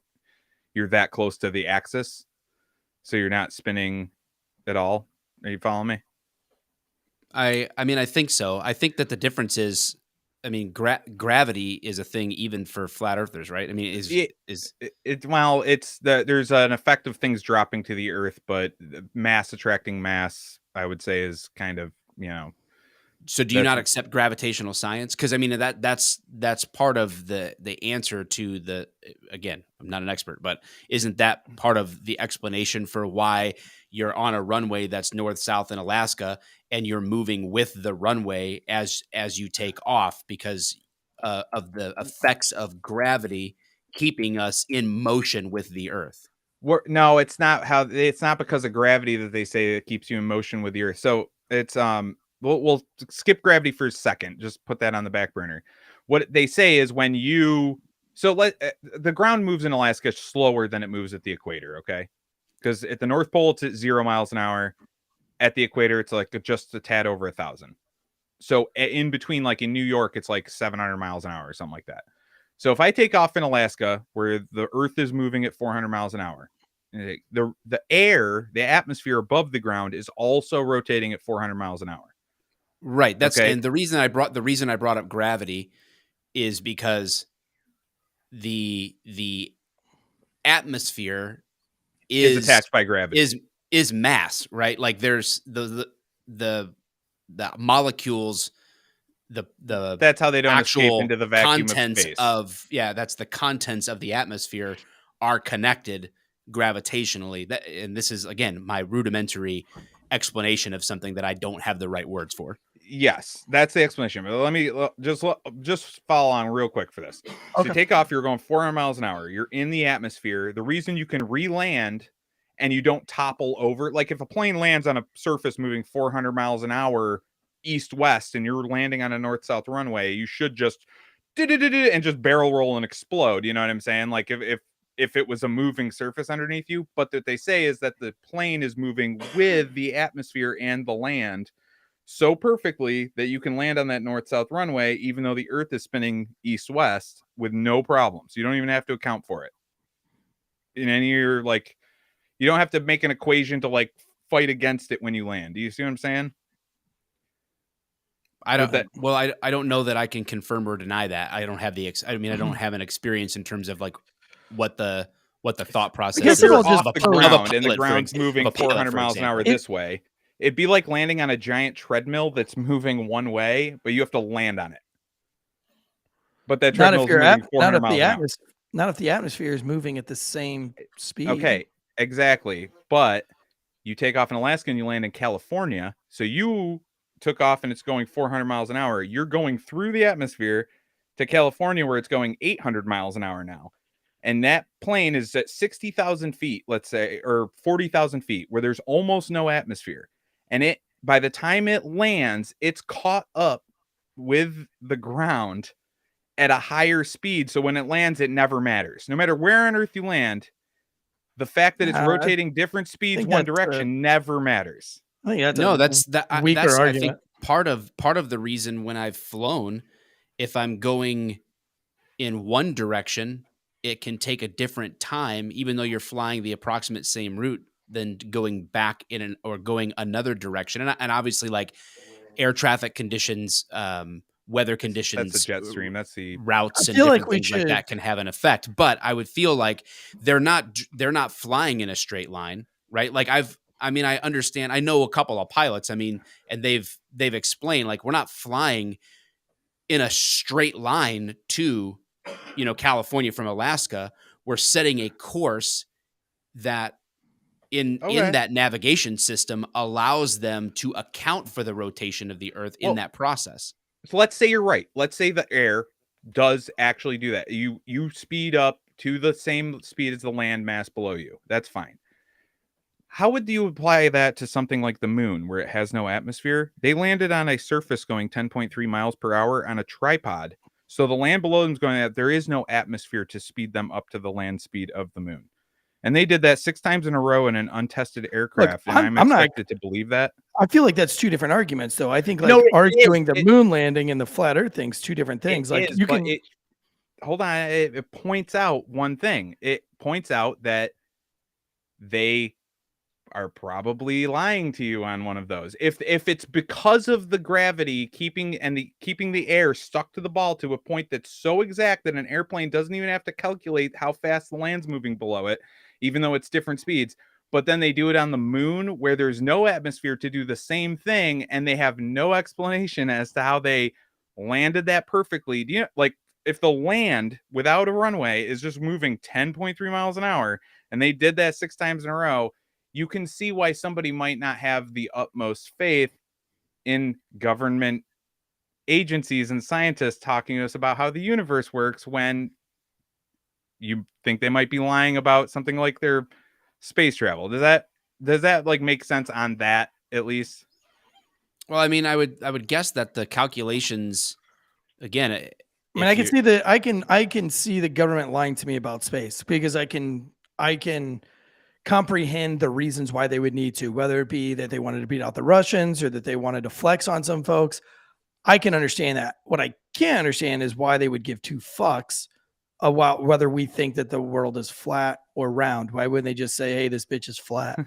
you're that close to the axis, so you're not spinning at all. Are you following me? I mean, I think so. I think that the difference is, I mean, gravity is a thing even for flat earthers, right? I mean, there's an effect of things dropping to the Earth, but mass attracting mass, I would say, is kind of, So do you not accept gravitational science? Because I mean, that's part of the answer to the, again, I'm not an expert, but isn't that part of the explanation for why you're on a runway that's north-south in Alaska and you're moving with the runway as you take off, because of the effects of gravity keeping us in motion with the Earth? No, it's not because of gravity that they say it keeps you in motion with the Earth. So it's we'll skip gravity for a second. Just put that on the back burner. What they say is the ground moves in Alaska slower than it moves at the equator. Okay, because at the North Pole it's at 0 miles an hour. At the equator it's like just a tad over 1,000. So in between, like in New York, it's like 700 miles an hour or something like that. So if I take off in Alaska, where the Earth is moving at 400 miles an hour, the atmosphere above the ground is also rotating at 400 miles an hour. Right. And the reason I brought up gravity is because the atmosphere is attached by gravity. Is mass, right? Like there's the molecules, that's how they don't escape into the vacuum contents of space. That's the contents of the atmosphere are connected gravitationally. And this is, again, my rudimentary explanation of something that I don't have the right words for. Yes, that's the explanation. But let me just follow on real quick for this. Okay. So take off, you're going 400 miles an hour. You're in the atmosphere. The reason you can re-land and you don't topple over, like if a plane lands on a surface moving 400 miles an hour east-west and you're landing on a north-south runway, you should just and just barrel roll and explode. You know what I'm saying? Like if it was a moving surface underneath you. But what they say is that the plane is moving with the atmosphere and the land. so perfectly that you can land on that north-south runway, even though the Earth is spinning east-west with no problems. You don't even have to account for it. In any of your, like, you don't have to make an equation to like fight against it when you land. Do you see what I'm saying? I don't know that I can confirm or deny that. I don't have I don't have an experience in terms of like what the thought process guess is it all You're just off the pose- ground and the pilot, ground's moving 400 miles an hour this way. It'd be like landing on a giant treadmill that's moving one way, but you have to land on it. But that not treadmill's if you're moving 400 miles an hour. not if the atmosphere is moving at the same speed. Okay, exactly. But you take off in Alaska and you land in California. So you took off and it's going 400 miles an hour. You're going through the atmosphere to California where it's going 800 miles an hour now. And that plane is at 60,000 feet, let's say, or 40,000 feet, where there's almost no atmosphere. And it, by the time it lands, it's caught up with the ground at a higher speed. So when it lands, it never matters. No matter where on Earth you land, the fact that it's rotating different speeds one direction never matters. I think that's a weaker that's, argument. I think part of the reason when I've flown, if I'm going in one direction, it can take a different time, even though you're flying the approximate same route, than going back or going another direction. And obviously, like air traffic conditions, weather conditions, that's the jet stream, that's the routes, and different things like that can have an effect. But I would feel like they're not flying in a straight line, right? Like I understand. I know a couple of pilots. I mean, and they've explained like we're not flying in a straight line to, California from Alaska. We're setting a course that in that navigation system allows them to account for the rotation of the Earth in that process. So let's say you're right. Let's say the air does actually do that. You speed up to the same speed as the land mass below you. That's fine. How would you apply that to something like the moon where it has no atmosphere? They landed on a surface going 10.3 miles per hour on a tripod. So the land below them is going that there is no atmosphere to speed them up to the land speed of the moon. And they did that 6 times in a row in an untested aircraft. Look, and I'm expected to believe that. I feel like that's two different arguments, though. I think arguing the moon landing and the flat Earth thing's two different things. Hold on. It points out one thing. It points out that they are probably lying to you on one of those. If it's because of the gravity keeping the air stuck to the ball to a point that's so exact that an airplane doesn't even have to calculate how fast the land's moving below it, even though it's different speeds. But then they do it on the moon where there's no atmosphere to do the same thing, and they have no explanation as to how they landed that perfectly. Do you know, like if the land without a runway is just moving 10.3 miles an hour, and they did that 6 times in a row, you can see why somebody might not have the utmost faith in government agencies and scientists talking to us about how the universe works when you think they might be lying about something like their space travel. Does that like make sense on that at least? Well, I mean, I would guess that the calculations, again, I mean, I can see the government lying to me about space because I can comprehend the reasons why they would need to, whether it be that they wanted to beat out the Russians or that they wanted to flex on some folks. I can understand that. What I can't understand is why they would give 2 fucks about whether we think that the world is flat or round. Why wouldn't they just say, hey, this bitch is flat?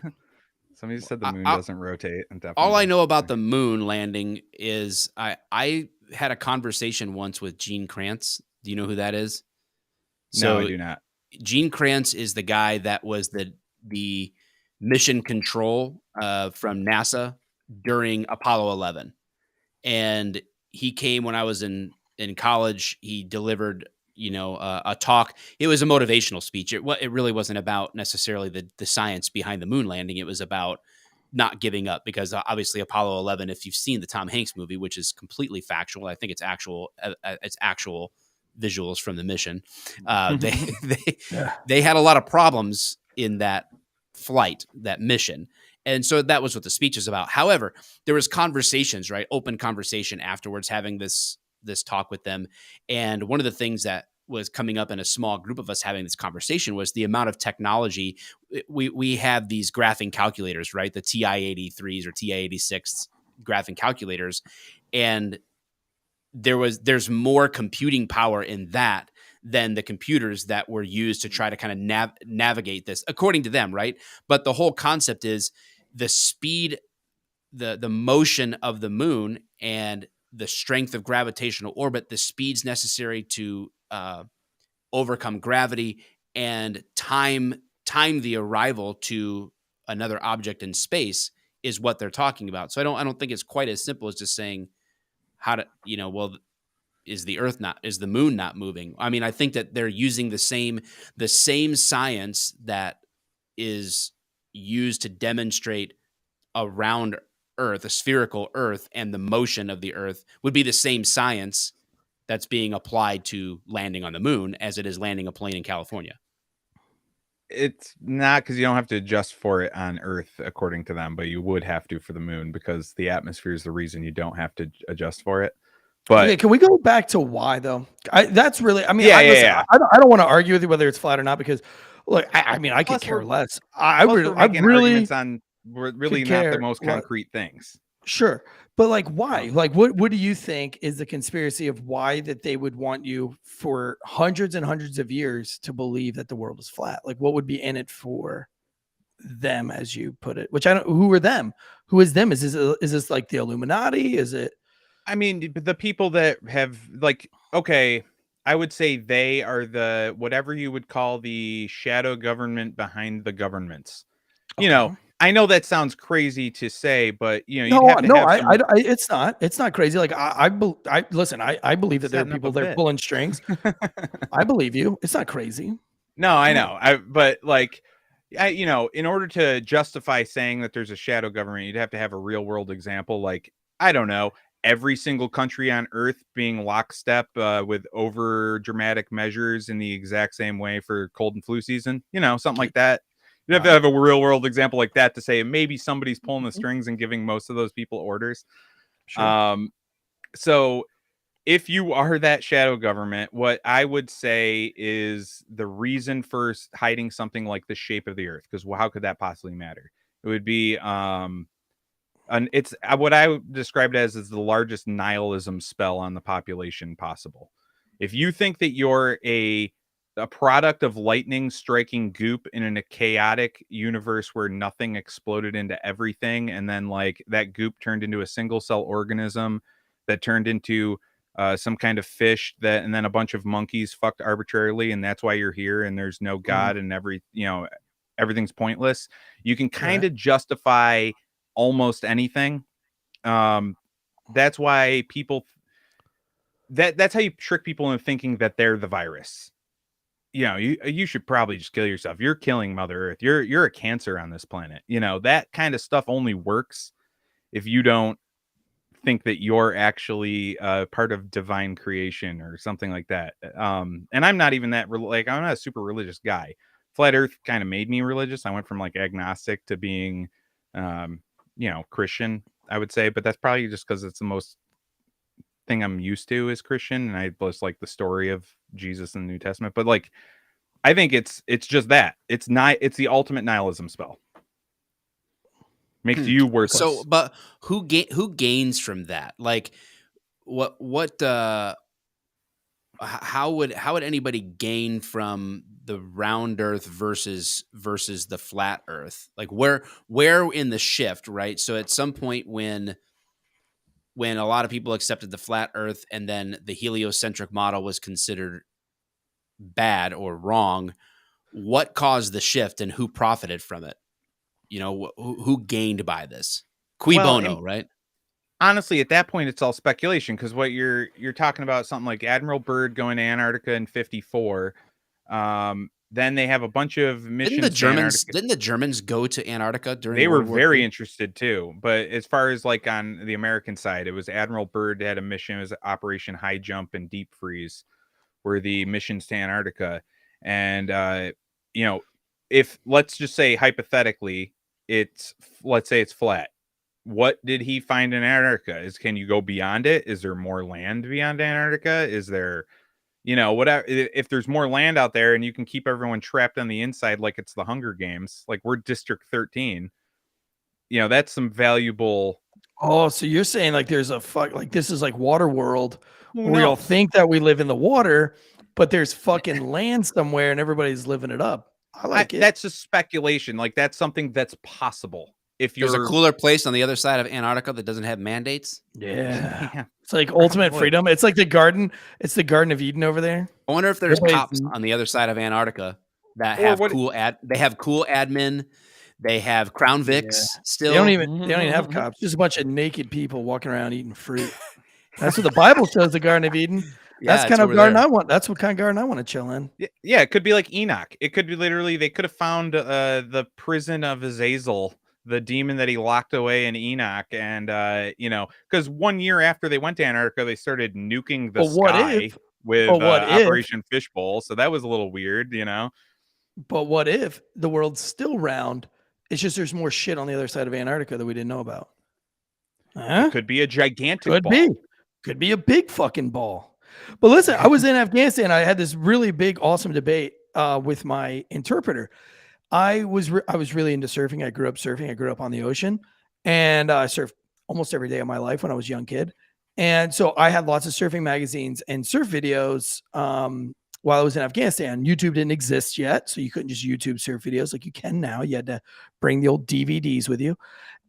Somebody said the moon doesn't rotate. And all I know about the moon landing is I had a conversation once with Gene Kranz. Do you know who that is? No, I do not. Gene Kranz is the guy that was the mission control from NASA during Apollo 11. And he came when I was in college. He delivered, a talk. It was a motivational speech. It really wasn't about necessarily the science behind the moon landing. It was about not giving up, because obviously Apollo 11, if you've seen the Tom Hanks movie, which is completely factual, I think it's actual visuals from the mission. They had a lot of problems in that flight, that mission. And so that was what the speech is about. However, there was conversations, right? Open conversation afterwards, having this talk with them. And one of the things that was coming up in a small group of us having this conversation was the amount of technology. We have these graphing calculators, right? The TI-83s or TI-86s graphing calculators, and there's more computing power in that than the computers that were used to try to kind of navigate this, according to them, right? But the whole concept is the speed, the motion of the moon, and the strength of gravitational orbit, the speeds necessary to overcome gravity and time the arrival to another object in space is what they're talking about. So I don't think it's quite as simple as just saying how to, well, is the moon not moving? I mean, I think that they're using the same science that is used to demonstrate a round Earth, a spherical Earth, and the motion of the Earth would be the same science that's being applied to landing on the moon as it is landing a plane in California. It's not, because you don't have to adjust for it on Earth, according to them, but you would have to for the moon, because the atmosphere is the reason you don't have to adjust for it. But okay, can we go back to why though? That's really, I mean, yeah. I don't want to argue with you whether it's flat or not, because look, I mean, I could care less. I really arguments on really not the most concrete things. Sure. But like, why? Like, what do you think is the conspiracy of why that they would want you for hundreds and hundreds of years to believe that the world is flat? Like, what would be in it for them, as you put it? Which I don't, who are them? Who is them? Is this like the Illuminati? Is it? I mean, the people that have, like, okay, I would say they are the, whatever you would call the shadow government behind the governments. You know, I know that sounds crazy to say, but you know, it's not crazy. Like I believe that there are people that are pulling strings. I believe you. It's not crazy. No, I know. But like, you know, in order to justify saying that there's a shadow government, you'd have to have a real world example. Like, I don't know, every single country on Earth being lockstep with over dramatic measures in the exact same way for cold and flu season. You know, something like that. You have to have a real world example like that to say maybe somebody's pulling the strings and giving most of those people orders. Sure. So if you are that shadow government, what I would say is the reason for hiding something like the shape of the Earth, because how could that possibly matter? It would be it's what I described as is the largest nihilism spell on the population possible. If you think that you're a product of lightning striking goop in a chaotic universe where nothing exploded into everything, and then like that goop turned into a single cell organism that turned into some kind of fish that, and then a bunch of monkeys fucked arbitrarily, and that's why you're here, and there's no God, and everything's pointless. You can kind of justify almost anything. That's why people that's how you trick people into thinking that they're the virus. You know, you should probably just kill yourself. You're killing Mother Earth. You're a cancer on this planet. You know, that kind of stuff only works if you don't think that you're actually part of divine creation or something like that. And I'm not even that I'm not a super religious guy. Flat Earth kind of made me religious. I went from like agnostic to being Christian, I would say, but that's probably just because it's the most thing I'm used to is Christian, and I just like the story of Jesus in the New Testament. But like, I think it's just that it's the ultimate nihilism spell. Makes you worthless. So, but who gains from that? Like, how would anybody gain from the round Earth versus the flat Earth? Like, where in the shift, right? So at some point when a lot of people accepted the flat Earth and then the heliocentric model was considered bad or wrong, what caused the shift and who profited from it? You know, who gained by this? Cui bono, right? Honestly, at that point, it's all speculation, because what you're talking about, something like Admiral Byrd going to Antarctica in '54. Then they have a bunch of missions. Didn't the Germans go to Antarctica during? They were very interested too, but as far as like on the American side, it was Admiral Byrd had a mission. It was Operation High Jump and Deep Freeze, were the missions to Antarctica. And if let's just say hypothetically, let's say it's flat. What did he find in Antarctica? Can you go beyond it? Is there more land beyond Antarctica? Is there, whatever, if there's more land out there and you can keep everyone trapped on the inside, like it's the Hunger Games, like we're District 13, that's some valuable Oh, so you're saying like there's like this is like water world Who where we all knows? think that we live in the water, but there's fucking land somewhere and everybody's living it up. I like it. That's just speculation. Like that's something that's possible. If There's a you're cooler place on the other side of Antarctica that doesn't have mandates. Yeah. Yeah, It's like ultimate probably. freedom. It's like the garden. It's the Garden of Eden over there. I wonder if there's Everybody's- cops on the other side of Antarctica that Or have what- they have cool admin. They have Crown Vics still. They don't even have cops. Just a bunch of naked people walking around eating fruit. That's what the Bible shows the Garden of Eden. Yeah, That's it's kind of over garden there. I want. That's what kind of garden I want to chill in. Yeah, it could be like Enoch. It could be literally they could have found the prison of Azazel, the demon that he locked away in Enoch, and because 1 year after they went to Antarctica, they started nuking the But what sky if- with but what if- Operation Fishbowl. So that was a little weird, But what if the world's still round? It's just there's more shit on the other side of Antarctica that we didn't know about. Huh? It could be a gigantic Could ball. be. Could be a big fucking ball. But listen, I was in Afghanistan. I had this really big, awesome debate with my interpreter. I was really into surfing. I grew up surfing. I grew up on the ocean, and I surfed almost every day of my life when I was a young kid. And so I had lots of surfing magazines and surf videos while I was in Afghanistan. YouTube didn't exist yet, so you couldn't just YouTube surf videos like you can now. You had to bring the old DVDs with you.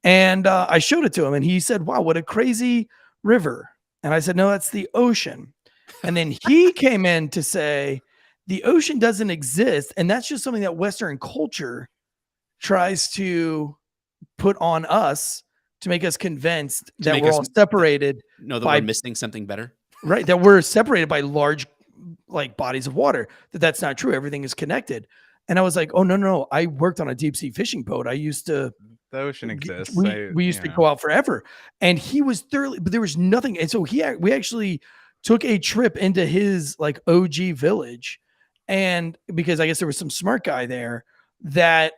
And I showed it to him, and he said, "Wow, what a crazy river." And I said, "No, that's the ocean." And then he came in to say, the ocean doesn't exist. And that's just something that Western culture tries to put on us to make us convinced that make we're us all separated. No, that by- we're missing something better. Right. That we're separated by large like bodies of water. That's not true. Everything is connected. And I was like, oh, no. I worked on a deep sea fishing boat. I used to The ocean exists. we used to go out forever, and he was thoroughly, but there was nothing. And so we actually took a trip into his like OG village, and because I guess there was some smart guy there that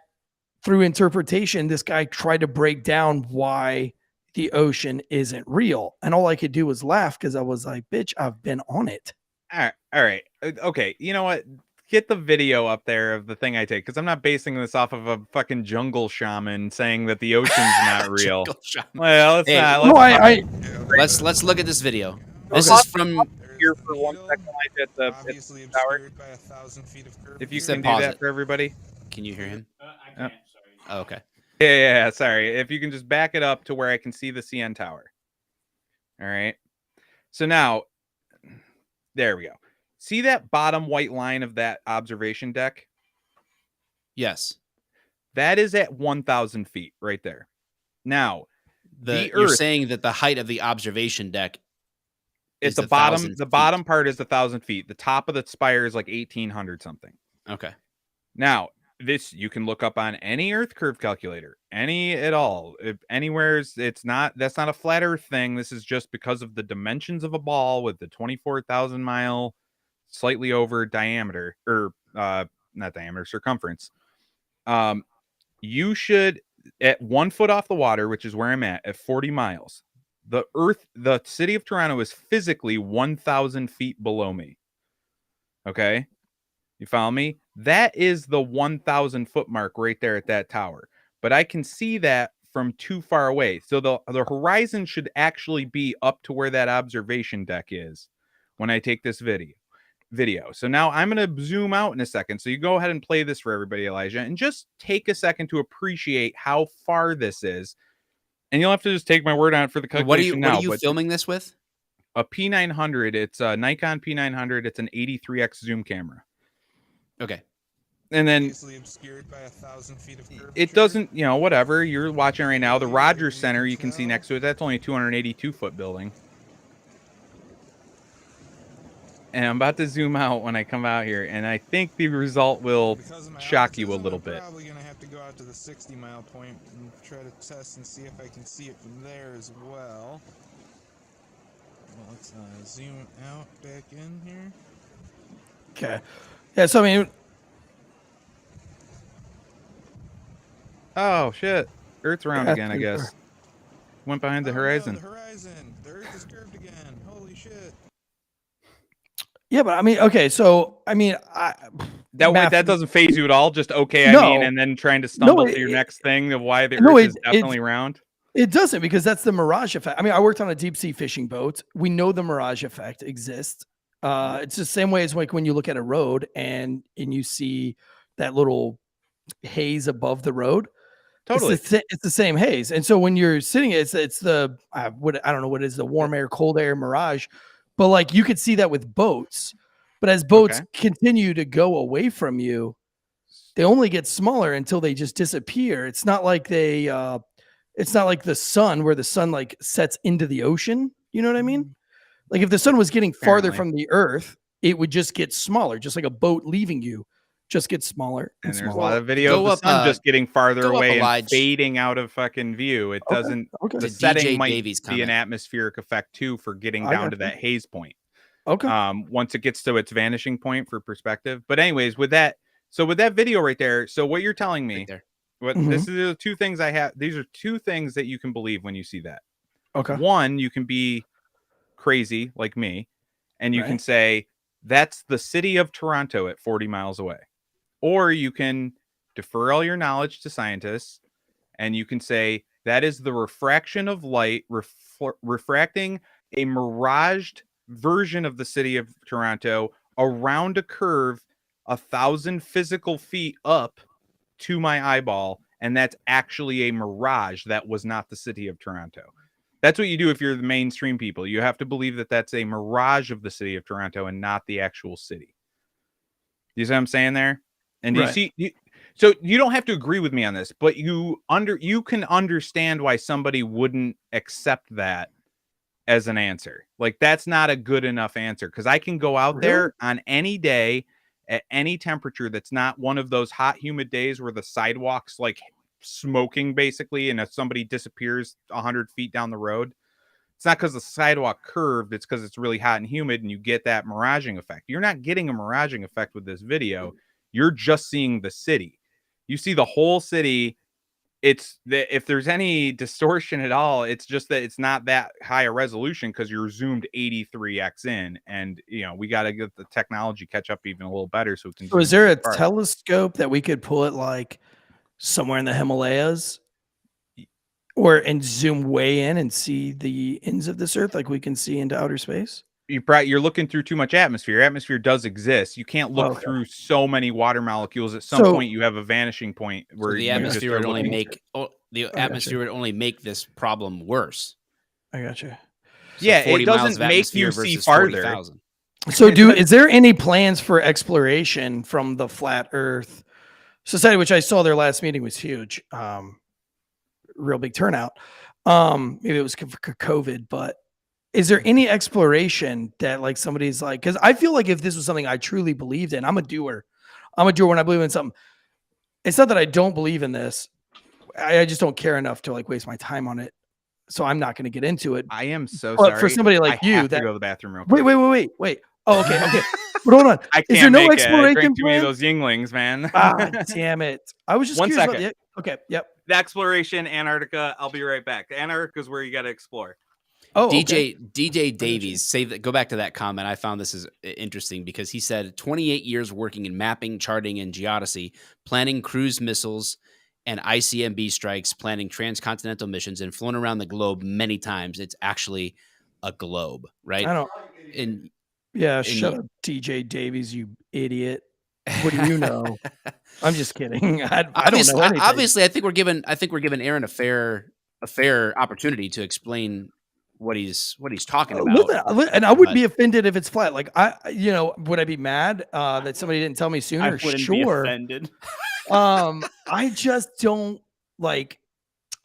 through interpretation, this guy tried to break down why the ocean isn't real. And all I could do was laugh because I was like, bitch, I've been on it. All right. Okay. You know what? Get the video up there of the thing I take, because I'm not basing this off of a fucking jungle shaman saying that the ocean's not real. Jungle shaman. Well, it's Hey, not. No, Let's look at this video. This Okay. is from. Here for 1 second at the tower. By 1,000 feet of curve. If you Said can do pause that it. for everybody. Can you hear him? I can't. Sorry. Oh, okay. Yeah. Sorry. If you can just back it up to where I can see the CN tower. All right. So now, there we go. See that bottom white line of that observation deck? Yes. That is at 1,000 feet right there. Now, the You're Earth- saying that the height of the observation deck it's is the bottom. 1,000 The feet. bottom part is 1,000 feet. The top of the spire is like 1,800 something. Okay. Now, this you can look up on any Earth curve calculator, any at all. If anywhere's, that's not a flat Earth thing. This is just because of the dimensions of a ball with the 24,000 mile, slightly over diameter, or not diameter, circumference. You should, at 1 foot off the water, which is where I'm at 40 miles. The city of Toronto is physically 1,000 feet below me. Okay. You follow me? That is the 1,000 foot mark right there at that tower. But I can see that from too far away. So the horizon should actually be up to where that observation deck is when I take this video. So now I'm going to zoom out in a second. So you go ahead and play this for everybody, Elijah, and just take a second to appreciate how far this is. And you'll have to just take my word on it for the calculation What now. are you but filming this with? a P900. It's a Nikon P900. It's an 83x zoom camera. Okay. And then Easily obscured by 1,000 feet of curvature. it doesn't, whatever you're watching right now, the Rogers Center, you can see next to it, that's only a 282 foot building. And I'm about to zoom out when I come out here, and I think the result will Because of my shock you a autism, little I'm bit. probably gonna have to go out to the 60-mile point and try to test and see if I can see it from there as well. Well, let's zoom out back in here. Okay. Yeah. So, I mean, Oh shit, Earth's round Yeah, again, I pretty guess. far. Went behind the Oh, no, horizon. the horizon. The Earth is curved again. Holy shit. yeah, but I mean, okay. So, I mean, That doesn't phase you at all. Just okay, No. I mean, and then trying to stumble No, to your it- next thing of why the no, Earth is it- definitely round. It doesn't, because that's the mirage effect. I mean, I worked on a deep sea fishing boat. We know the mirage effect exists. It's the same way as like when you look at a road and you see that little haze above the road. Totally. It's the same haze. And so when you're sitting, it's the what I don't know what it is, the warm air, cold air mirage. But like you could see that with boats. But as boats continue to go away from you, they only get smaller until they just disappear. It's not like it's not like the sun, where the sun like sets into the ocean. You know what I mean? Like if the sun was getting farther from the earth, it would just get smaller, just like a boat leaving you just gets smaller. And there's smaller. a lot of video of the sun just getting farther away and fading out of fucking view. It doesn't. The setting might be an atmospheric effect too for getting down to that haze point. Okay. Once it gets to its vanishing point for perspective. But anyways, with that video right there, so what you're telling me, this is the two things I have. These are two things that you can believe when you see that. Okay. One, you can be crazy like me, and you can say that's the city of Toronto at 40 miles away. Or you can defer all your knowledge to scientists, and you can say that is the refraction of light refracting a miraged version of the city of Toronto around a curve 1,000 physical feet up to my eyeball, and that's actually a mirage. That was not the city of Toronto. That's what you do if you're the mainstream people. You have to believe that that's a mirage of the city of Toronto and not the actual city. You see what I'm saying there? And you see, so you don't have to agree with me on this, but you can understand why somebody wouldn't accept that as an answer. Like that's not a good enough answer, because I can go out there on any day at any temperature that's not one of those hot, humid days where the sidewalk's like smoking basically, and if somebody disappears 100 feet down the road, it's not because the sidewalk curved, it's because it's really hot and humid, and you get that miraging effect. You're not getting a miraging effect with this video. You're just seeing the city. You see the whole city. It's that if there's any distortion at all, it's just that it's not that high a resolution because you're zoomed 83x in, and we got to get the technology catch up even a little better so we can. So is there a telescope that we could pull it like somewhere in the Himalayas, and zoom way in and see the ends of this Earth like we can see into outer space? You're looking through too much atmosphere. Atmosphere does exist. You can't look through so many water molecules. At some point, you have a vanishing point where the atmosphere would only make this problem worse. I gotcha. So it doesn't make you see farther. So, is there any plans for exploration from the Flat Earth Society, which I saw their last meeting was huge, real big turnout. Maybe it was for COVID, but. Is there any exploration that like somebody's like, because I feel like if this was something I truly believed in, I'm a doer. I'm a doer when I believe in something. It's not that I don't believe in this. I just don't care enough to like waste my time on it. So I'm not going to get into it. I am so sorry. For somebody like you, have to go to the bathroom real quick. Wait. Oh, okay. But hold on. I can't Is there no make exploration it. I drank too many plan? of those Yinglings, man. Damn it. I was just One curious second. about okay. Yep. The exploration, Antarctica. I'll be right back. Antarctica is where you got to explore. Oh, DJ Davies, go back to that comment. I found this is interesting because he said 28 years working in mapping, charting, and geodesy, planning cruise missiles and ICMB strikes, planning transcontinental missions, and flown around the globe many times. It's actually a globe, right? I don't. Shut up, DJ Davies, you idiot. What do you know? I'm just kidding. I don't know anything. Obviously, I think we're giving Aaron a fair opportunity to explain what he's talking about. And I would be offended if it's flat. Like would I be mad that somebody didn't tell me sooner? I wouldn't be offended. I just don't like.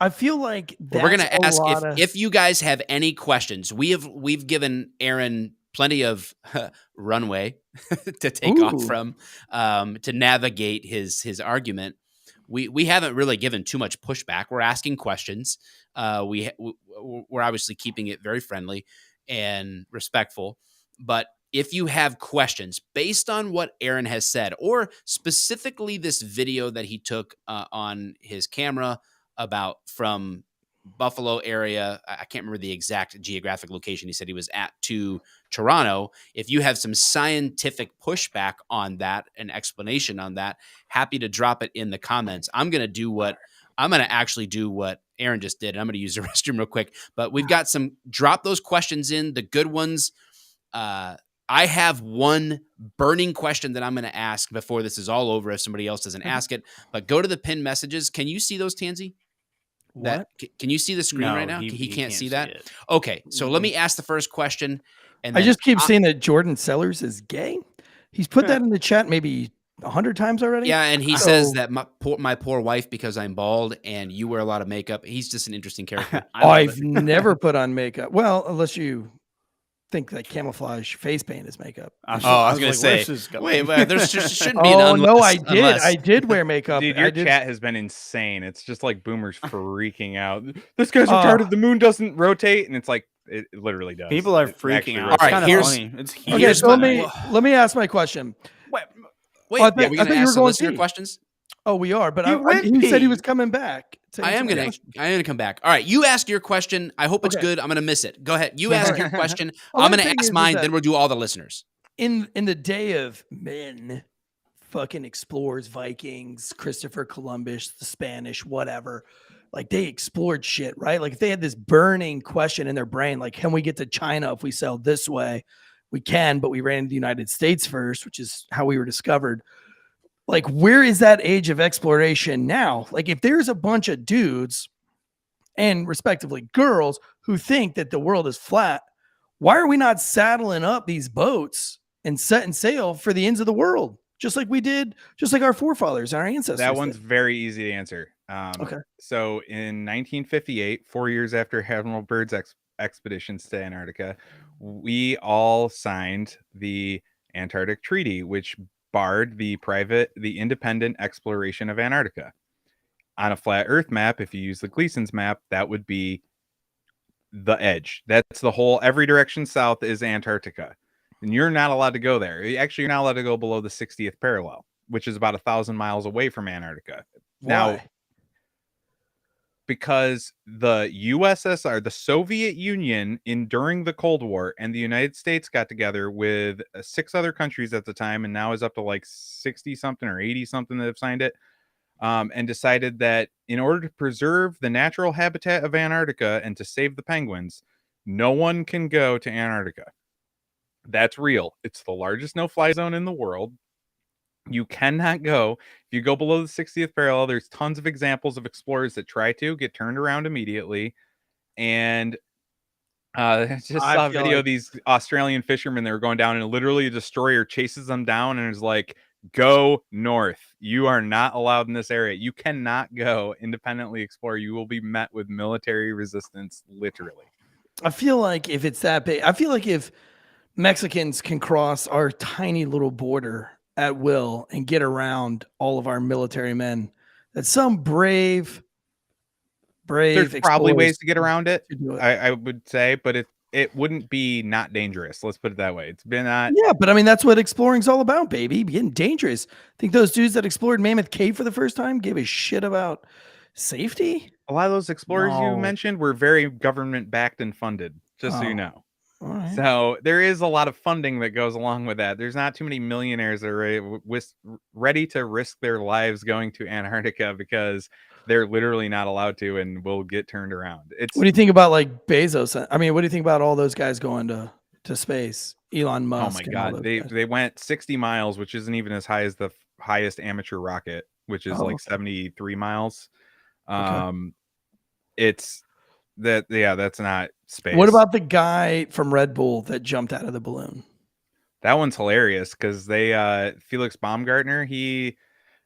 I feel like we're going to ask if you guys have any questions. We've given Aaron plenty of runway to take off from, to navigate his argument. We haven't really given too much pushback. We're asking questions. We're obviously keeping it very friendly and respectful. But if you have questions based on what Aaron has said, or specifically this video that he took on his camera about from Buffalo area, I can't remember the exact geographic location he said he was at, to Toronto. If you have some scientific pushback on that, an explanation on that, happy to drop it in the comments. I'm going to actually do what Aaron just did. And I'm going to use the restroom real quick, but we've got some. Drop those questions in, the good ones. I have one burning question that I'm going to ask before this is all over if somebody else doesn't ask it. But go to the pinned messages. Can you see those, Tansy? What? Can you see the screen No, right now? he He can't see see that. it. Okay, so let me ask the first question. And I then just keep saying that Jordan Sellers is gay. He's put that in the chat maybe 100 times already. Yeah, and he says that my poor wife, because I'm bald and you wear a lot of makeup. He's just an interesting character. I've never put on makeup. Well, unless you think that camouflage face paint is makeup. I was going to say, wait, there shouldn't be an unless. No, I did. Unless. I did wear makeup. Dude, your chat has been insane. It's just like boomers freaking out. This guy's retarded. The moon doesn't rotate, and it's like it literally does. People are freaking out. All right, it's here's funny. It's huge. Okay, so let me ask my question. Wait, are we going to ask the listener questions? Oh, we are, but he said he was coming back. I am gonna come back. All right, you ask your question. I hope it's good. I'm gonna miss it. Go ahead. You ask your question. I'm gonna ask mine. Then we'll do all the listeners. In the day of men, fucking explorers, Vikings, Christopher Columbus, the Spanish, whatever. Like they explored shit, right? Like if they had this burning question in their brain, like, can we get to China if we sail this way? We can, but we ran to the United States first, which is how we were discovered. Like, where is that age of exploration now? Like, if there's a bunch of dudes and respectively girls who think that the world is flat, why are we not saddling up these boats and setting sail for the ends of the world? Just like we did, just like our forefathers and our ancestors. That one's did. very easy to answer. Okay. So in 1958, 4 years after Admiral Byrd's expeditions to Antarctica, we all signed the Antarctic Treaty, which barred the independent exploration of Antarctica. On a flat Earth map, if you use the Gleason's map, that would be the edge. That's the whole, every direction south is Antarctica. And you're not allowed to go there. Actually, you're not allowed to go below the 60th parallel, which is about 1,000 miles away from Antarctica. Why? Now, because the USSR, the Soviet Union, during the Cold War, and the United States got together with 6 other countries at the time, and now is up to like 60 something or 80 something that have signed it, and decided that in order to preserve the natural habitat of Antarctica and to save the penguins, no one can go to Antarctica. That's real. It's the largest no-fly zone in the world. You cannot go. If you go below the 60th parallel, there's tons of examples of explorers that try to get turned around immediately. And I just saw a video of these Australian fishermen that were going down, and literally a destroyer chases them down and is like, go north. You are not allowed in this area. You cannot go independently explore. You will be met with military resistance, literally. I feel like if it's that big, I feel like if Mexicans can cross our tiny little border at will and get around all of our military men, that some brave there's probably ways to get around it, it. I would say, but it wouldn't be not dangerous. Let's put it that way. It's been not. Yeah, but I mean, that's what exploring's all about, baby. Getting dangerous. I think those dudes that explored Mammoth Cave for the first time gave a shit about safety. A lot of those explorers you mentioned were very government backed and funded, just so you know. Right. So there is a lot of funding that goes along with that. There's not too many millionaires that are ready to risk their lives going to Antarctica because they're literally not allowed to and will get turned around. What do you think about like Bezos? I mean, what do you think about all those guys going to space? Elon Musk. Oh my God. They went 60 miles, which isn't even as high as the highest amateur rocket, which is 73 miles. It's that, yeah, that's not space. What about the guy from Red Bull that jumped out of the balloon? That one's hilarious because they Felix Baumgartner, I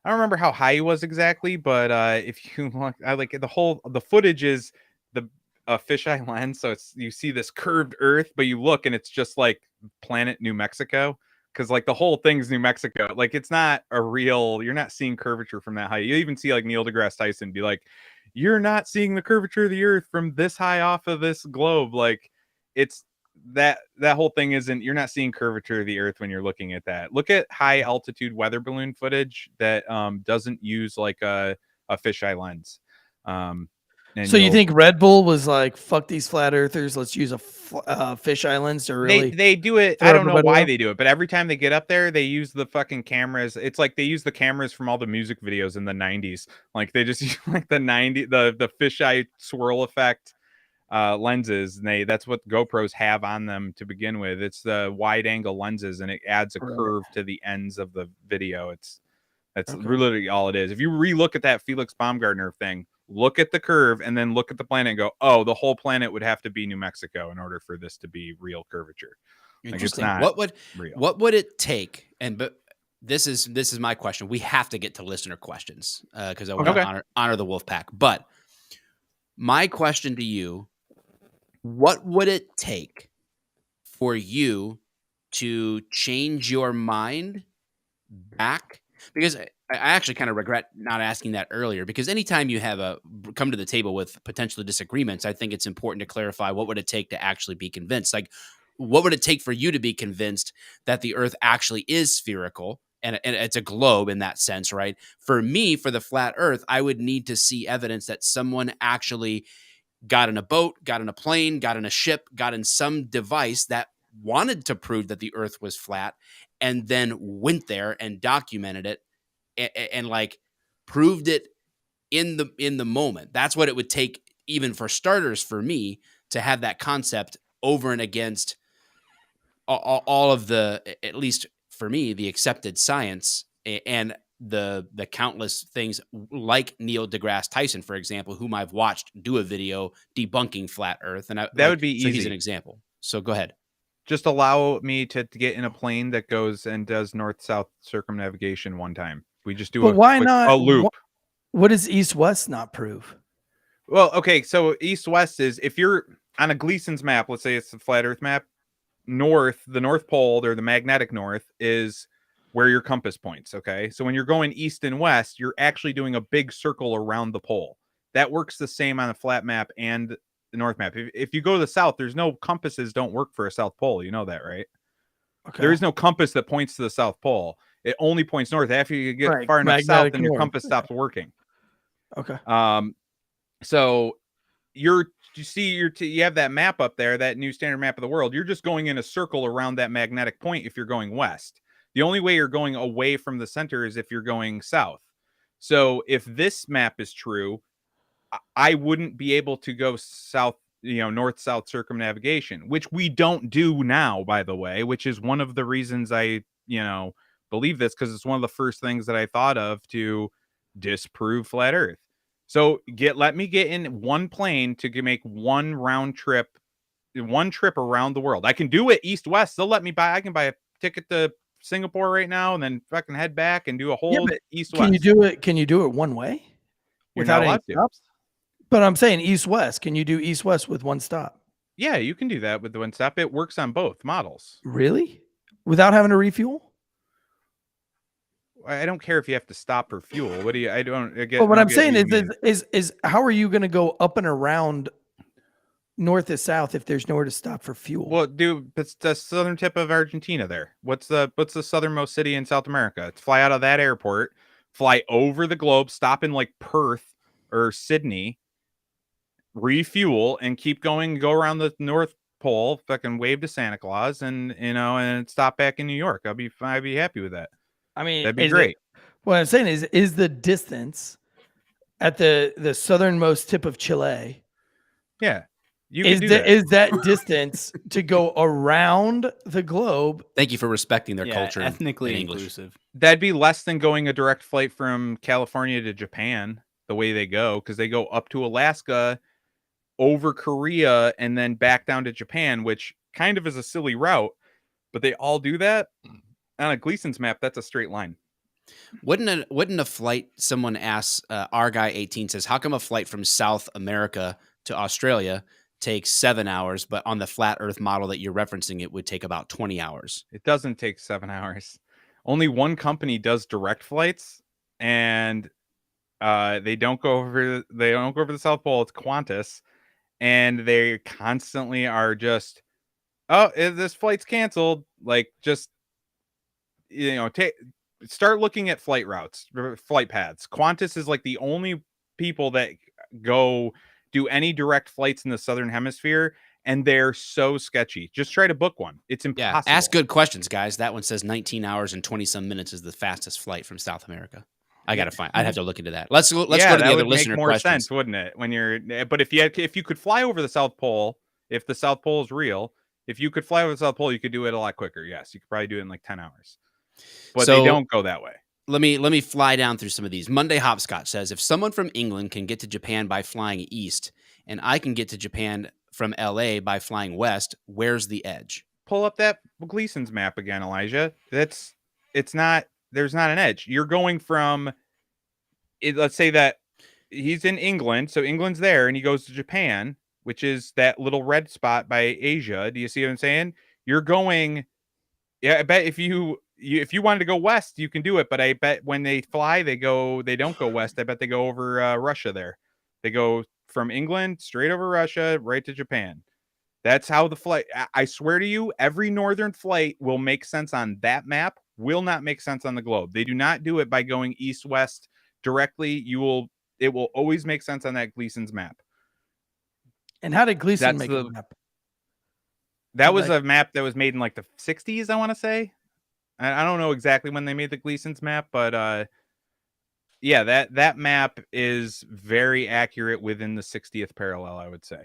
don't remember how high he was exactly, but if you look, the footage is the fisheye lens, so you see this curved Earth, but you look and it's just like planet New Mexico, because like the whole thing's New Mexico. Like it's not a real. You're not seeing curvature from that high. You even see like Neil deGrasse Tyson be like, "You're not seeing the curvature of the Earth from this high off of this globe." Like it's that whole thing isn't. You're not seeing curvature of the Earth when you're looking at that. Look at high altitude weather balloon footage that doesn't use like a fisheye lens. And So you think Red Bull was like, fuck these flat earthers, let's use fish islands to really they do it. throw I don't know everybody why off? they do it, but every time they get up there, they use the fucking cameras. It's like they use the cameras from all the music videos in the 90s. Like they just use like the fisheye swirl effect lenses, and that's what GoPros have on them to begin with. It's the wide angle lenses, and it adds a curve to the ends of the video. That's literally all it is. If you relook at that Felix Baumgartner thing, look at the curve and then look at the planet and go, oh, the whole planet would have to be New Mexico in order for this to be real curvature. Interesting. Like, what would it take? But this is my question. We have to get to listener questions because I want to honor the wolf pack. But my question to you, what would it take for you to change your mind back? Because I actually kind of regret not asking that earlier, because anytime you have come to the table with potential disagreements, I think it's important to clarify what would it take to actually be convinced. Like, what would it take for you to be convinced that the Earth actually is spherical and it's a globe in that sense, right? For me, for the flat Earth, I would need to see evidence that someone actually got in a boat, got in a plane, got in a ship, got in some device that wanted to prove that the Earth was flat, and then went there and documented it and like proved it in the moment. That's what it would take, even for starters, for me to have that concept over and against all of the, at least for me, the accepted science and the countless things like Neil deGrasse Tyson, for example, whom I've watched do a video debunking flat Earth, and that would be easy. So he's an example. So go ahead. Just allow me to get in a plane that goes and does north-south circumnavigation one time. We just do a loop. What does east-west not prove? Well, okay, so east-west is, if you're on a Gleason's map, let's say it's a flat Earth map, the North Pole, or the magnetic north, is where your compass points, okay? So when you're going east and west, you're actually doing a big circle around the pole. That works the same on a flat map and the north map. If you go to the south, there's no compasses don't work for a south pole. You know that, right? Okay. There is no compass that points to the south pole. It only points north. After you get far enough south, then your compass stops working. Okay. So you have that map up there, that new standard map of the world. You're just going in a circle around that magnetic point if you're going west. The only way you're going away from the center is if you're going south. So if this map is true, I wouldn't be able to go south, north-south circumnavigation, which we don't do now, by the way, which is one of the reasons I, believe this, because it's one of the first things that I thought of to disprove flat Earth. So let me get in one plane to make one trip around the world. I can do it east-west. They'll let me I can buy a ticket to Singapore right now and then fucking head back and do a whole east-west. Can you do it one way? Without any stops? But I'm saying east-west. Can you do east-west with one stop? Yeah, you can do that with the one stop. It works on both models. Really? Without having to refuel? I don't care if you have to stop for fuel. What do you? I don't get. But what I'm saying is how are you going to go up and around north to south if there's nowhere to stop for fuel? Well, dude, it's the southern tip of Argentina. There. What's the southernmost city in South America? It's fly out of that airport, fly over the globe, stop in like Perth or Sydney, refuel, and keep going. Go around the North Pole, fucking wave to Santa Claus, and and stop back in New York. I'd be happy with that. I mean, that'd be great. What I'm saying is the distance at the southernmost tip of Chile. Yeah. Is that distance to go around the globe? Thank you for respecting their culture. Ethnically inclusive. That'd be less than going a direct flight from California to Japan, the way they go, because they go up to Alaska, over Korea, and then back down to Japan, which kind of is a silly route, but they all do that. On a Gleason's map, that's a straight line. Wouldn't a flight, someone asks, our guy 18 says, how come a flight from South America to Australia takes 7 hours, but on the flat Earth model that you're referencing, it would take about 20 hours? It doesn't take 7 hours. Only one company does direct flights, and they don't go over the South Pole. It's Qantas, and they constantly are just, oh, this flight's canceled. Like, just start looking at flight routes, flight paths. Qantas is like the only people that go do any direct flights in the Southern Hemisphere, and they're so sketchy. Just try to book one. It's Yeah, impossible. ask good questions, guys. That one says 19 hours and 20 some minutes is the fastest flight from South America. I'd have to look into that. Let's go to the other would listener make more questions. sense, wouldn't it? When but if you could fly over the South Pole, if the South Pole is real, if you could fly over the South Pole, you could do it a lot quicker. Yes, you could probably do it in like 10 hours. But they don't go that way. Let me fly down through some of these. Monday Hopscotch says, if someone from England can get to Japan by flying east, and I can get to Japan from LA by flying west, where's the edge? Pull up that Gleason's map again, Elijah. There's not an edge. You're going from let's say that he's in England, so England's there, and he goes to Japan, which is that little red spot by Asia. Do you see what I'm saying? You're going. Yeah, I bet if you wanted to go west, you can do it. But I bet when they fly, they don't go west. I bet they go over Russia there. They go from England straight over Russia, right to Japan. That's how the flight. I swear to you, every northern flight will make sense on that map. Will not make sense on the globe. They do not do it by going east-west directly. It will always make sense on that Gleason's map. And how did Gleason make a map? That was a map that was made in like the 60s, I want to say. I don't know exactly when they made the Gleason's map, but yeah, that map is very accurate within the 60th parallel, I would say.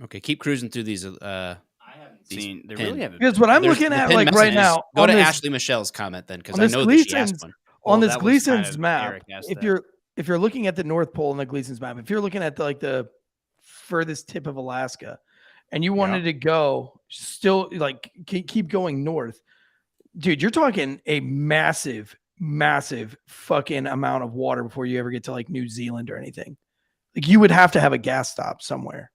Okay, keep cruising through these. I haven't seen. They really haven't. Because what I'm looking at like right now. Go to Ashley Michelle's comment then, because I know that she asked one. On this Gleason's map, if you're looking at the North Pole on the Gleason's map, if you're looking at the furthest tip of Alaska, and you wanted to go still like keep going north, dude, you're talking a massive fucking amount of water before you ever get to like New Zealand or anything. Like you would have to have a gas stop somewhere.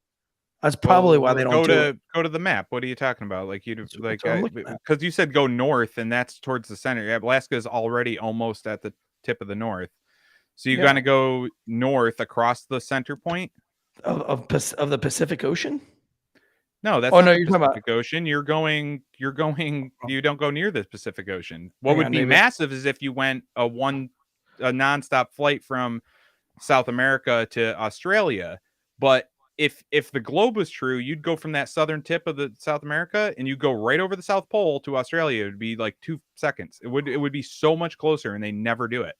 That's probably why they don't go to the map. What are you talking about? Like because you said go north, and that's towards the center. Alaska is already almost at the tip of the north, so you're gonna go north across the center point of the Pacific Ocean. No, that's not the Pacific Ocean. You're going. You don't go near the Pacific Ocean. What would be massive is if you went a nonstop flight from South America to Australia. But if the globe was true, you'd go from that southern tip of the South America and you go right over the South Pole to Australia. It would be like 2 seconds. It would be so much closer, and they never do it.